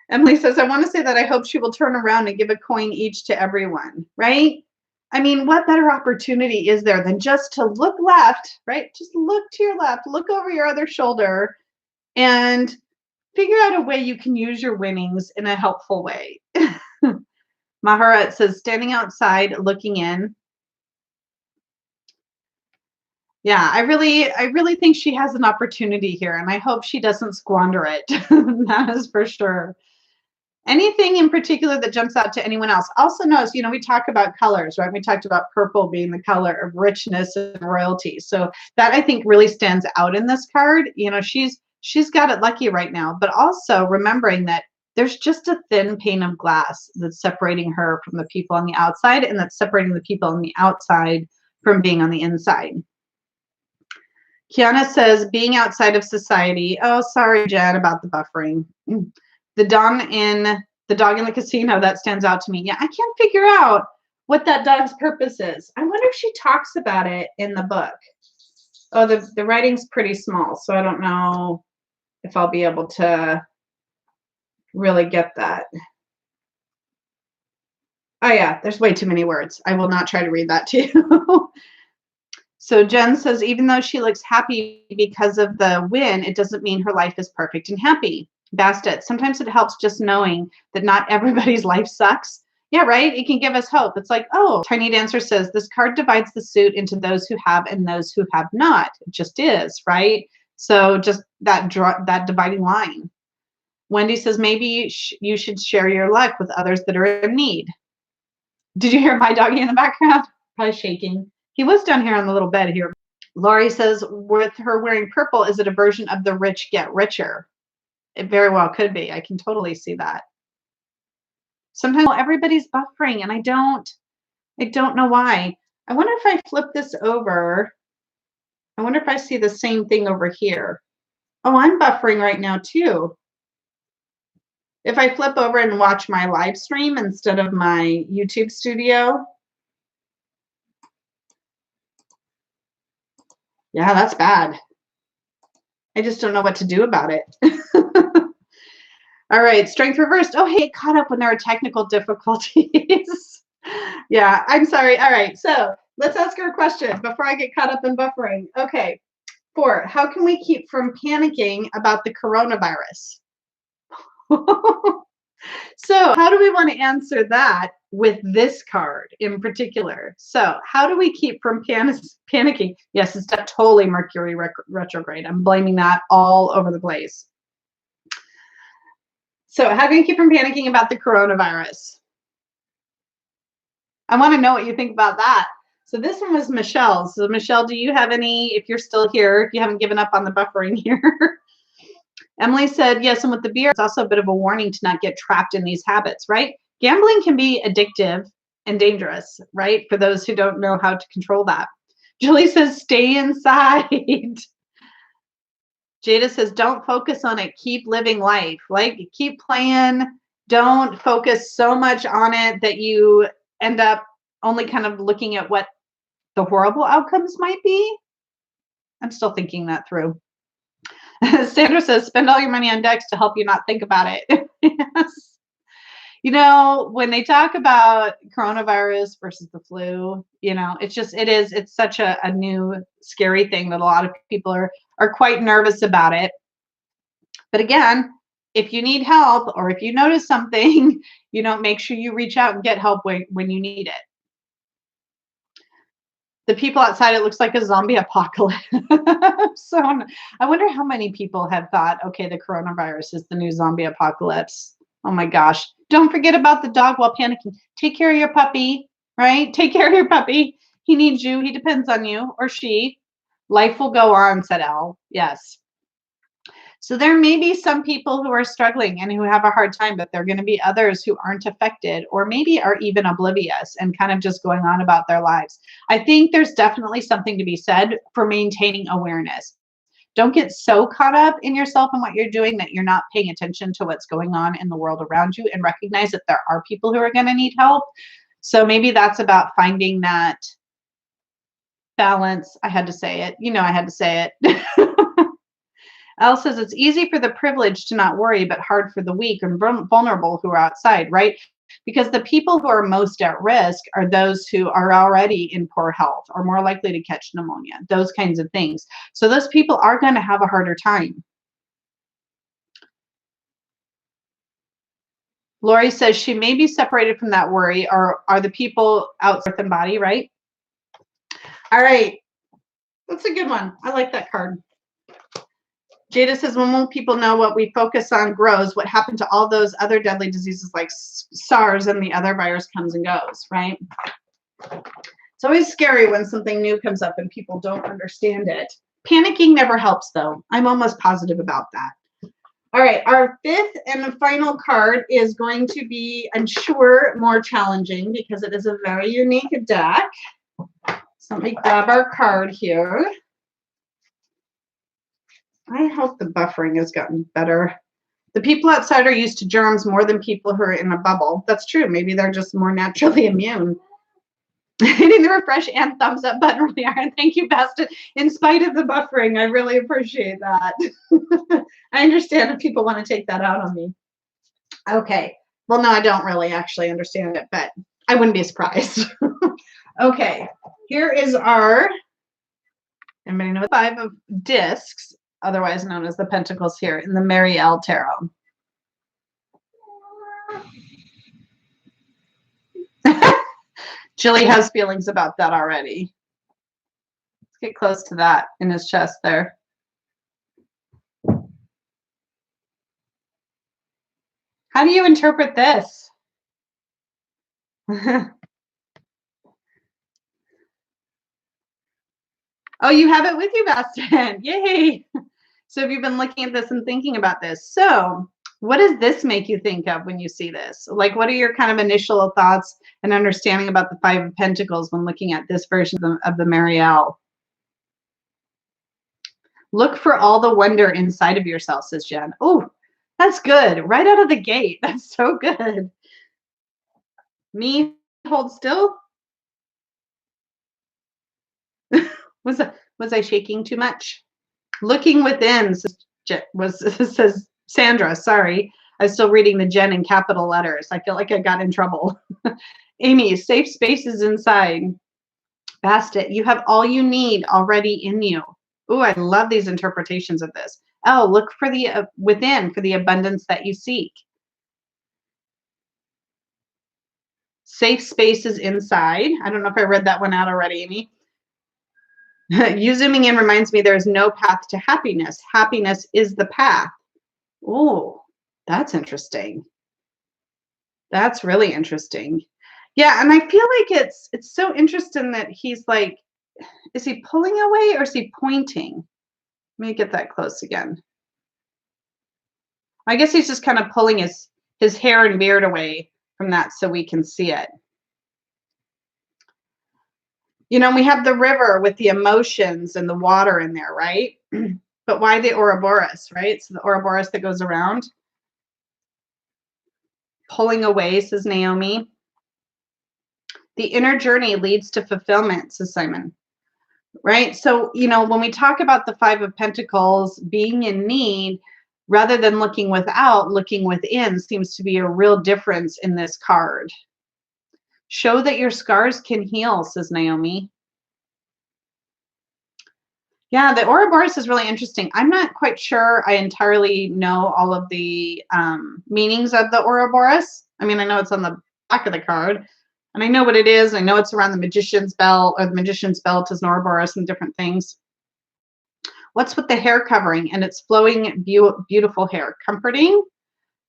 Speaker 1: Emily says, I want to say that I hope she will turn around and give a coin each to everyone, right? I mean, what better opportunity is there than just to look left, right? Just look to your left, look over your other shoulder, and figure out a way you can use your winnings in a helpful way. Maharat says, standing outside, looking in. Yeah, I really think she has an opportunity here, and I hope she doesn't squander it. That is for sure. Anything in particular that jumps out to anyone else? Also notice, you know, we talk about colors, right? We talked about purple being the color of richness and royalty. So that I think really stands out in this card. You know, she's got it lucky right now, but also remembering that there's just a thin pane of glass that's separating her from the people on the outside, and that's separating the people on the outside from being on the inside. Kiana says, being outside of society. Oh, sorry, Jen, about the buffering. The dog in the casino, that stands out to me. Yeah, I can't figure out what that dog's purpose is. I wonder if she talks about it in the book. Oh, the writing's pretty small, so I don't know if I'll be able to really get that. Oh, yeah, there's way too many words. I will not try to read that to you. So Jen says, even though she looks happy because of the win, it doesn't mean her life is perfect and happy. Bastet, sometimes it helps just knowing that not everybody's life sucks. Yeah, right? It can give us hope. It's like, oh, Tiny Dancer says, this card divides the suit into those who have and those who have not. It just is, right? So just that dividing line. Wendy says, maybe you should share your life with others that are in need. Did you hear my doggy in the background? Probably shaking. He was down here on the little bed here. Lori says, with her wearing purple, is it a version of the rich get richer? It very well could be. I can totally see that. Sometimes everybody's buffering and I don't know why. I wonder if I flip this over. I wonder if I see the same thing over here. Oh, I'm buffering right now too. If I flip over and watch my live stream instead of my YouTube studio. Yeah, that's bad. I just don't know what to do about it. All right, strength reversed. Oh, hey, it caught up when there were technical difficulties. Yeah, I'm sorry. All right, so let's ask our question before I get caught up in buffering. Okay, 4, how can we keep from panicking about the coronavirus? So how do we want to answer that with this card in particular? So how do we keep from panicking? Yes, it's totally Mercury retrograde. I'm blaming that all over the place. So how can you keep from panicking about the coronavirus? I want to know what you think about that. So this one was Michelle's. So Michelle, do you have any, if you're still here, if you haven't given up on the buffering here? Emily said, yes, and with the beer, it's also a bit of a warning to not get trapped in these habits, right? Gambling can be addictive and dangerous, right? For those who don't know how to control that. Julie says, stay inside. Jada says, don't focus on it. Keep living life. Like, keep playing. Don't focus so much on it that you end up only kind of looking at what the horrible outcomes might be. I'm still thinking that through. Sandra says, spend all your money on decks to help you not think about it. Yes. You know, when they talk about coronavirus versus the flu, you know, it's such a new scary thing that a lot of people are quite nervous about it. But again, if you need help or if you notice something, you know, make sure you reach out and get help when you need it. The people outside, it looks like a zombie apocalypse. So I wonder how many people have thought, okay, the coronavirus is the new zombie apocalypse. Oh my gosh. Don't forget about the dog while panicking. Take care of your puppy, right? Take care of your puppy. He needs you. He depends on you or she. Life will go on, said Elle. Yes. So there may be some people who are struggling and who have a hard time, but there are going to be others who aren't affected or maybe are even oblivious and kind of just going on about their lives. I think there's definitely something to be said for maintaining awareness. Don't get so caught up in yourself and what you're doing that you're not paying attention to what's going on in the world around you, and recognize that there are people who are going to need help. So maybe that's about finding that balance. I had to say it. You know, I had to say it. Elle says it's easy for the privileged to not worry, but hard for the weak and vulnerable who are outside, right? Because the people who are most at risk are those who are already in poor health or more likely to catch pneumonia, those kinds of things. So those people are going to have a harder time. Lori says she may be separated from that worry, or are the people outside the body, right? All right. That's a good one. I like that card. Jada says, when more people know what we focus on grows, what happened to all those other deadly diseases like SARS and the other virus comes and goes, right? It's always scary when something new comes up and people don't understand it. Panicking never helps, though. I'm almost positive about that. All right, our fifth and final card is going to be, I'm sure, more challenging because it is a very unique deck. So let me grab our card here. I hope the buffering has gotten better. The people outside are used to germs more than people who are in a bubble. That's true. Maybe they're just more naturally immune. Hitting the refresh and thumbs up button really hard. Thank you, Best. In spite of the buffering, I really appreciate that. I understand if people want to take that out on me. Okay. Well, no, I don't really actually understand it, but I wouldn't be surprised. Okay. Here is our, anybody know, 5 of discs, otherwise known as the Pentacles here in the Mary L. Tarot. Jilly has feelings about that already. Let's get close to that in his chest there. How do you interpret this? Oh, you have it with you, best friend. Yay. So have you been looking at this and thinking about this? So what does this make you think of when you see this? Like, what are your kind of initial thoughts and understanding about the Five of Pentacles when looking at this version of the Marielle? Look for all the wonder inside of yourself, says Jen. Oh, that's good. Right out of the gate. That's so good. Me, hold still. Was I shaking too much? Looking within says Sandra. Sorry, I'm still reading the Jen in capital letters. I feel like I got in trouble. Amy, safe spaces inside. Bastet, you have all you need already in you. Ooh, I love these interpretations of this. Oh, look for the within for the abundance that you seek. Safe spaces inside. I don't know if I read that one out already, Amy. You zooming in reminds me there's no path to happiness. Happiness is the path. Oh, that's interesting. That's really interesting. Yeah, and I feel like it's so interesting that he's like, is he pulling away or is he pointing? Let me get that close again. I guess he's just kind of pulling his hair and beard away from that so we can see it. You know, we have the river with the emotions and the water in there, right? But why the Ouroboros, right? So the Ouroboros that goes around. Pulling away, says Naomi. The inner journey leads to fulfillment, says Simon. Right? So, you know, when we talk about the Five of Pentacles being in need, rather than looking without, looking within seems to be a real difference in this card. Show that your scars can heal, says Naomi. Yeah, the Ouroboros is really interesting. I'm not quite sure I entirely know all of the meanings of the Ouroboros. I mean, I know it's on the back of the card, and I know what it is. I know it's around the magician's belt, or the magician's belt is an Ouroboros and different things. What's with the hair covering? And it's flowing, beautiful hair. Comforting?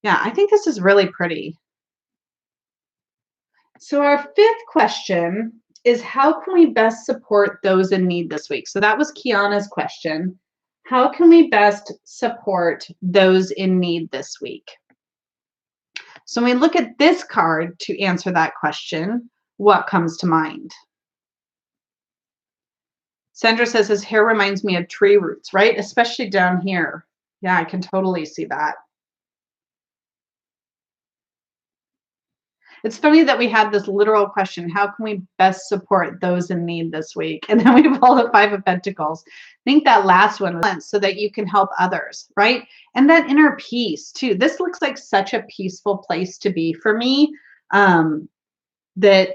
Speaker 1: Yeah, I think this is really pretty. So our fifth question is, how can we best support those in need this week? So that was Kiana's question. How can we best support those in need this week? So when we look at this card to answer that question, what comes to mind? Sandra says his hair reminds me of tree roots, right? Especially down here. Yeah, I can totally see that. It's funny that we had this literal question, how can we best support those in need this week? And then we pulled the Five of Pentacles. I think that last one was so that you can help others, right? And that inner peace too. This looks like such a peaceful place to be for me. That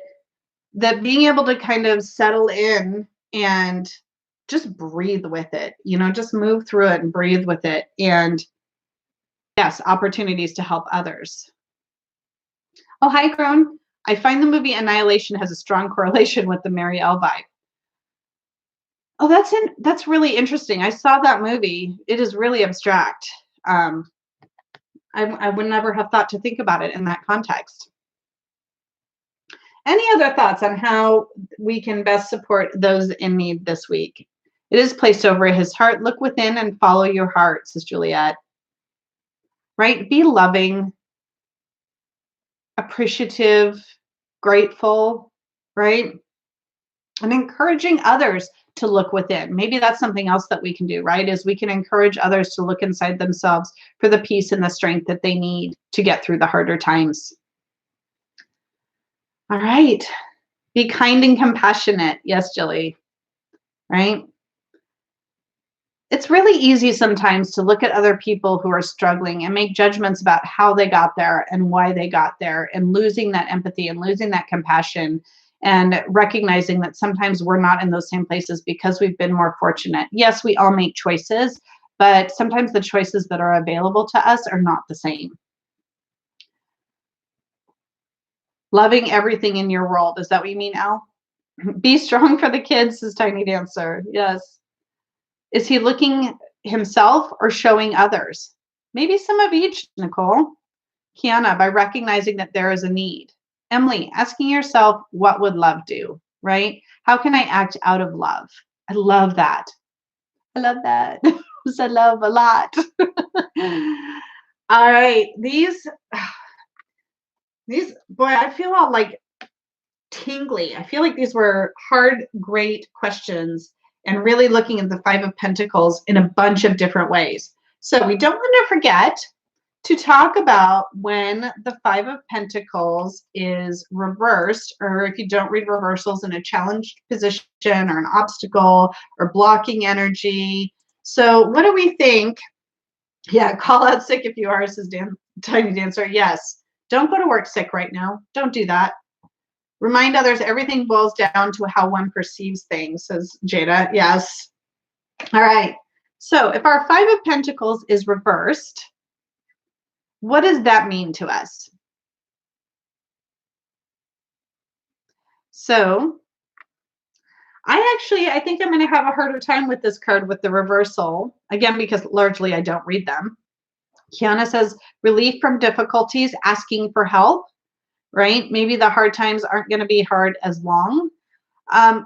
Speaker 1: being able to kind of settle in and just breathe with it, you know, just move through it and breathe with it. And yes, opportunities to help others. Oh, hi, Crone. I find the movie Annihilation has a strong correlation with the Marielle vibe. Oh, that's really interesting. I saw that movie. It is really abstract. I would never have thought to think about it in that context. Any other thoughts on how we can best support those in need this week? It is placed over his heart. Look within and follow your heart, says Juliet. Right? Be loving, appreciative, grateful, right? And encouraging others to look within. Maybe that's something else that we can do, right? Is we can encourage others to look inside themselves for the peace and the strength that they need to get through the harder times. All right. Be kind and compassionate. Yes, Jilly. Right? It's really easy sometimes to look at other people who are struggling and make judgments about how they got there and why they got there, and losing that empathy and losing that compassion, and recognizing that sometimes we're not in those same places because we've been more fortunate. Yes, we all make choices, but sometimes the choices that are available to us are not the same. Loving everything in your world. Is that what you mean, Al? Be strong for the kids, says Tiny Dancer. Yes. Is he looking himself or showing others? Maybe some of each, Nicole. Kiana, by recognizing that there is a need. Emily, asking yourself, what would love do, right? How can I act out of love? I love that. I love that. I love a lot. All right. These, boy, I feel all like tingly. I feel like these were hard, great questions and really looking at the Five of Pentacles in a bunch of different ways. So we don't want to forget to talk about when the Five of Pentacles is reversed, or if you don't read reversals in a challenged position or an obstacle or blocking energy. So what do we think? Yeah, call out sick if you are, says Tiny Dancer. Yes. Don't go to work sick right now. Don't do that. Remind others everything boils down to how one perceives things, says Jada. Yes. All right. So if our Five of Pentacles is reversed, what does that mean to us? So I think I'm going to have a harder time with this card with the reversal, again, because largely I don't read them. Kiana says relief from difficulties, asking for help, right? Maybe the hard times aren't going to be hard as long.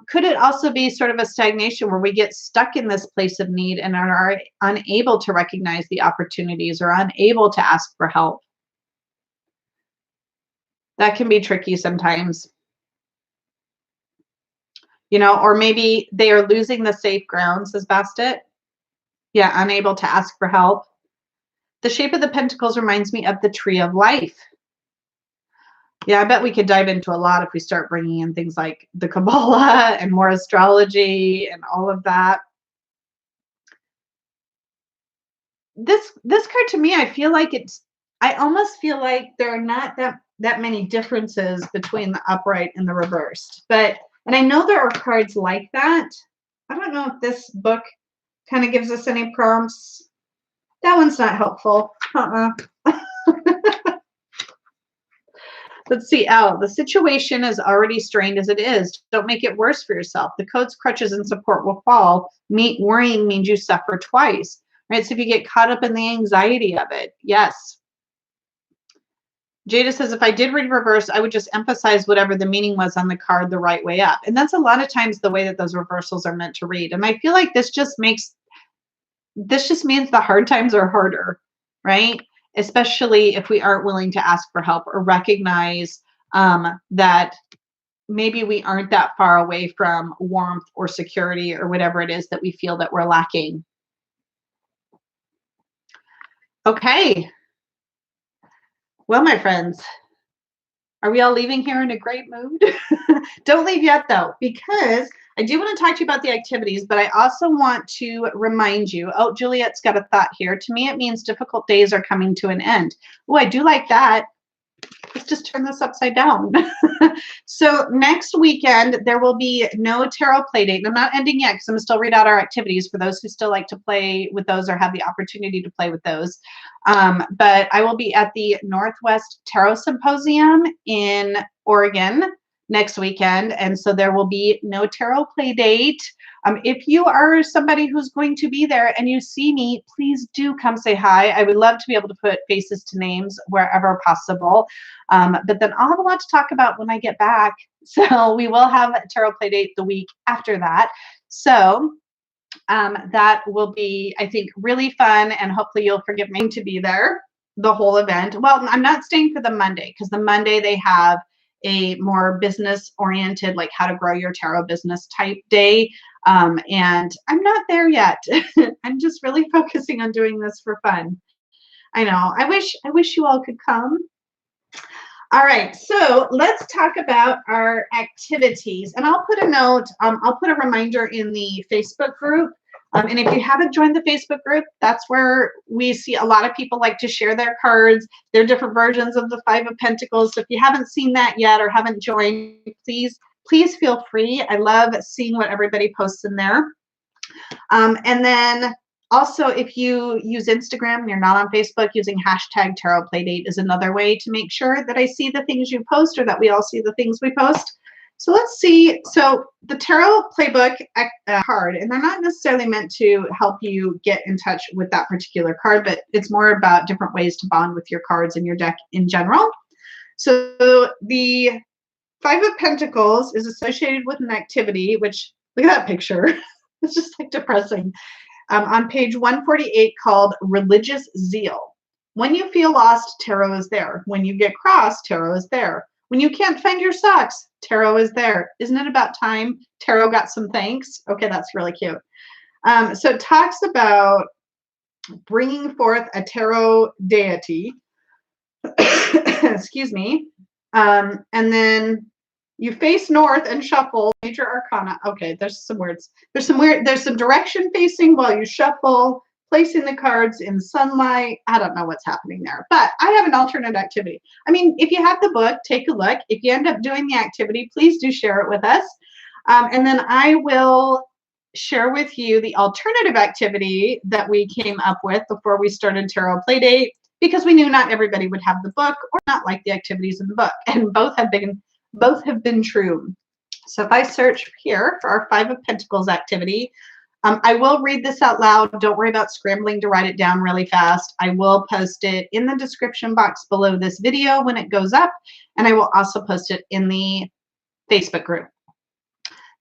Speaker 1: Could it also be sort of a stagnation where we get stuck in this place of need and are unable to recognize the opportunities or unable to ask for help? That can be tricky sometimes. Or maybe they are losing the safe ground, says Bastet. Yeah, unable to ask for help. The shape of the Pentacles reminds me of the Tree of Life. Yeah, I bet we could dive into a lot if we start bringing in things like the Kabbalah and more astrology and all of that. This card to me, I almost feel like there are not that many differences between the upright and the reversed. And I know there are cards like that. I don't know if this book kind of gives us any prompts. That one's not helpful. Let's see. The situation is already strained as it is. Don't make it worse for yourself. The coats, crutches, and support will fall. Worrying means you suffer twice. Right? So if you get caught up in the anxiety of it, yes. Jada says, if I did read reverse, I would just emphasize whatever the meaning was on the card the right way up. And that's a lot of times the way that those reversals are meant to read. And I feel like this just means the hard times are harder, right? Especially if we aren't willing to ask for help or recognize that maybe we aren't that far away from warmth or security or whatever it is that we feel that we're lacking. Okay. Well, my friends, are we all leaving here in a great mood? Don't leave yet, though, because I do want to talk to you about the activities, but I also want to remind you. Oh, Juliet's got a thought here. To me, it means difficult days are coming to an end. Oh, I do like that. Let's just turn this upside down. So next weekend, there will be no tarot play date. I'm not ending yet because I'm going to still read out our activities for those who still like to play with those or have the opportunity to play with those. But I will be at the Northwest Tarot Symposium in Oregon next weekend. And so there will be no tarot play date. If you are somebody who's going to be there and you see me, please do come say hi. I would love to be able to put faces to names wherever possible. But then I'll have a lot to talk about when I get back. So we will have a tarot play date the week after that. So that will be, I think, really fun. And hopefully you'll forgive me to be there the whole event. Well, I'm not staying for the Monday because the Monday they have a more business oriented, like how to grow your tarot business type day. And I'm not there yet. I'm just really focusing on doing this for fun. I know. I wish you all could come. All right, so let's talk about our activities. And I'll put a note, I'll put a reminder in the Facebook group. And if you haven't joined the Facebook group, that's where we see a lot of people like to share their cards, their different versions of the Five of Pentacles. So if you haven't seen that yet or haven't joined, please feel free. I love seeing what everybody posts in there. And then also, if you use Instagram and you're not on Facebook, using hashtag Tarot Playdate is another way to make sure that I see the things you post or that we all see the things we post. So let's see. So the Tarot Playbook card, and they're not necessarily meant to help you get in touch with that particular card, but it's more about different ways to bond with your cards in your deck in general. So the Five of Pentacles is associated with an activity, which, look at that picture. It's just like depressing. On page 148 called Religious Zeal. When you feel lost, tarot is there. When you get cross, tarot is there. When you can't find your socks, tarot is there. Isn't it about time tarot got some thanks? Okay, that's really cute. So it talks about bringing forth a tarot deity. Excuse me. And then you face north and shuffle major arcana. Okay, there's some words. There's some direction facing while you shuffle, placing the cards in sunlight. I don't know what's happening there, but I have an alternate activity. I mean, if you have the book, take a look. If you end up doing the activity, please do share it with us. And then I will share with you the alternative activity that we came up with before we started Tarot Playdate, because we knew not everybody would have the book or not like the activities in the book, and both have been true. So if I search here for our Five of Pentacles activity, I will read this out loud. Don't worry about scrambling to write it down really fast. I will post it in the description box below this video when it goes up, and I will also post it in the Facebook group.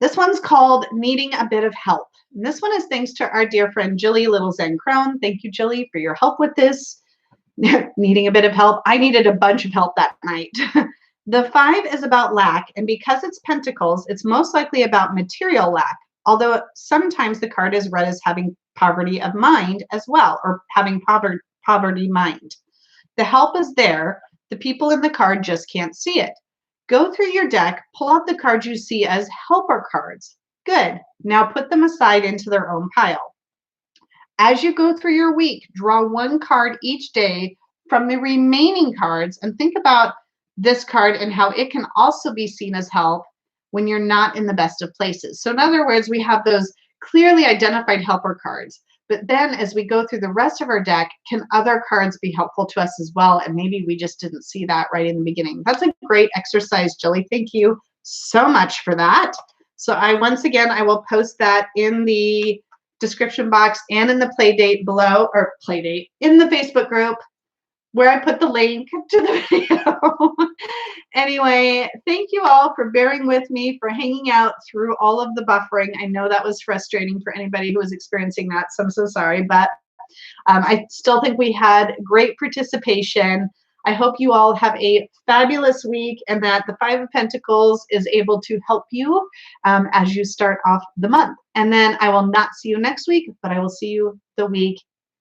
Speaker 1: This one's called Needing a Bit of Help. And this one is thanks to our dear friend Jilly Little Zen Crone. Thank you, Jilly, for your help with this. Needing a bit of help. I needed a bunch of help that night. The 5 is about lack, and because it's Pentacles, it's most likely about material lack, although sometimes the card is read as having poverty of mind as well, or having poverty mind. The help is there. The people in the card just can't see it. Go through your deck, pull out the cards you see as helper cards. Good. Now put them aside into their own pile. As you go through your week, draw one card each day from the remaining cards and think about this card and how it can also be seen as help when you're not in the best of places. So in other words, we have those clearly identified helper cards. But then as we go through the rest of our deck, can other cards be helpful to us as well? And maybe we just didn't see that right in the beginning. That's a great exercise, Jilly. Thank you so much for that. So I will post that in the description box and in the Playdate below, or Playdate in the Facebook group, where I put the link to the video. Anyway, thank you all for bearing with me, for hanging out through all of the buffering. I know that was frustrating for anybody who was experiencing that, so I'm so sorry, but I still think we had great participation. I hope you all have a fabulous week and that the 5 of Pentacles is able to help you as you start off the month. And then I will not see you next week, but I will see you the week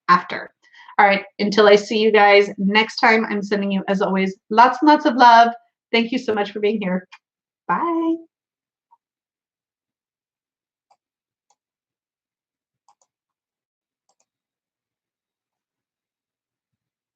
Speaker 1: after. All right, until I see you guys next time, I'm sending you, as always, lots and lots of love. Thank you so much for being here. Bye.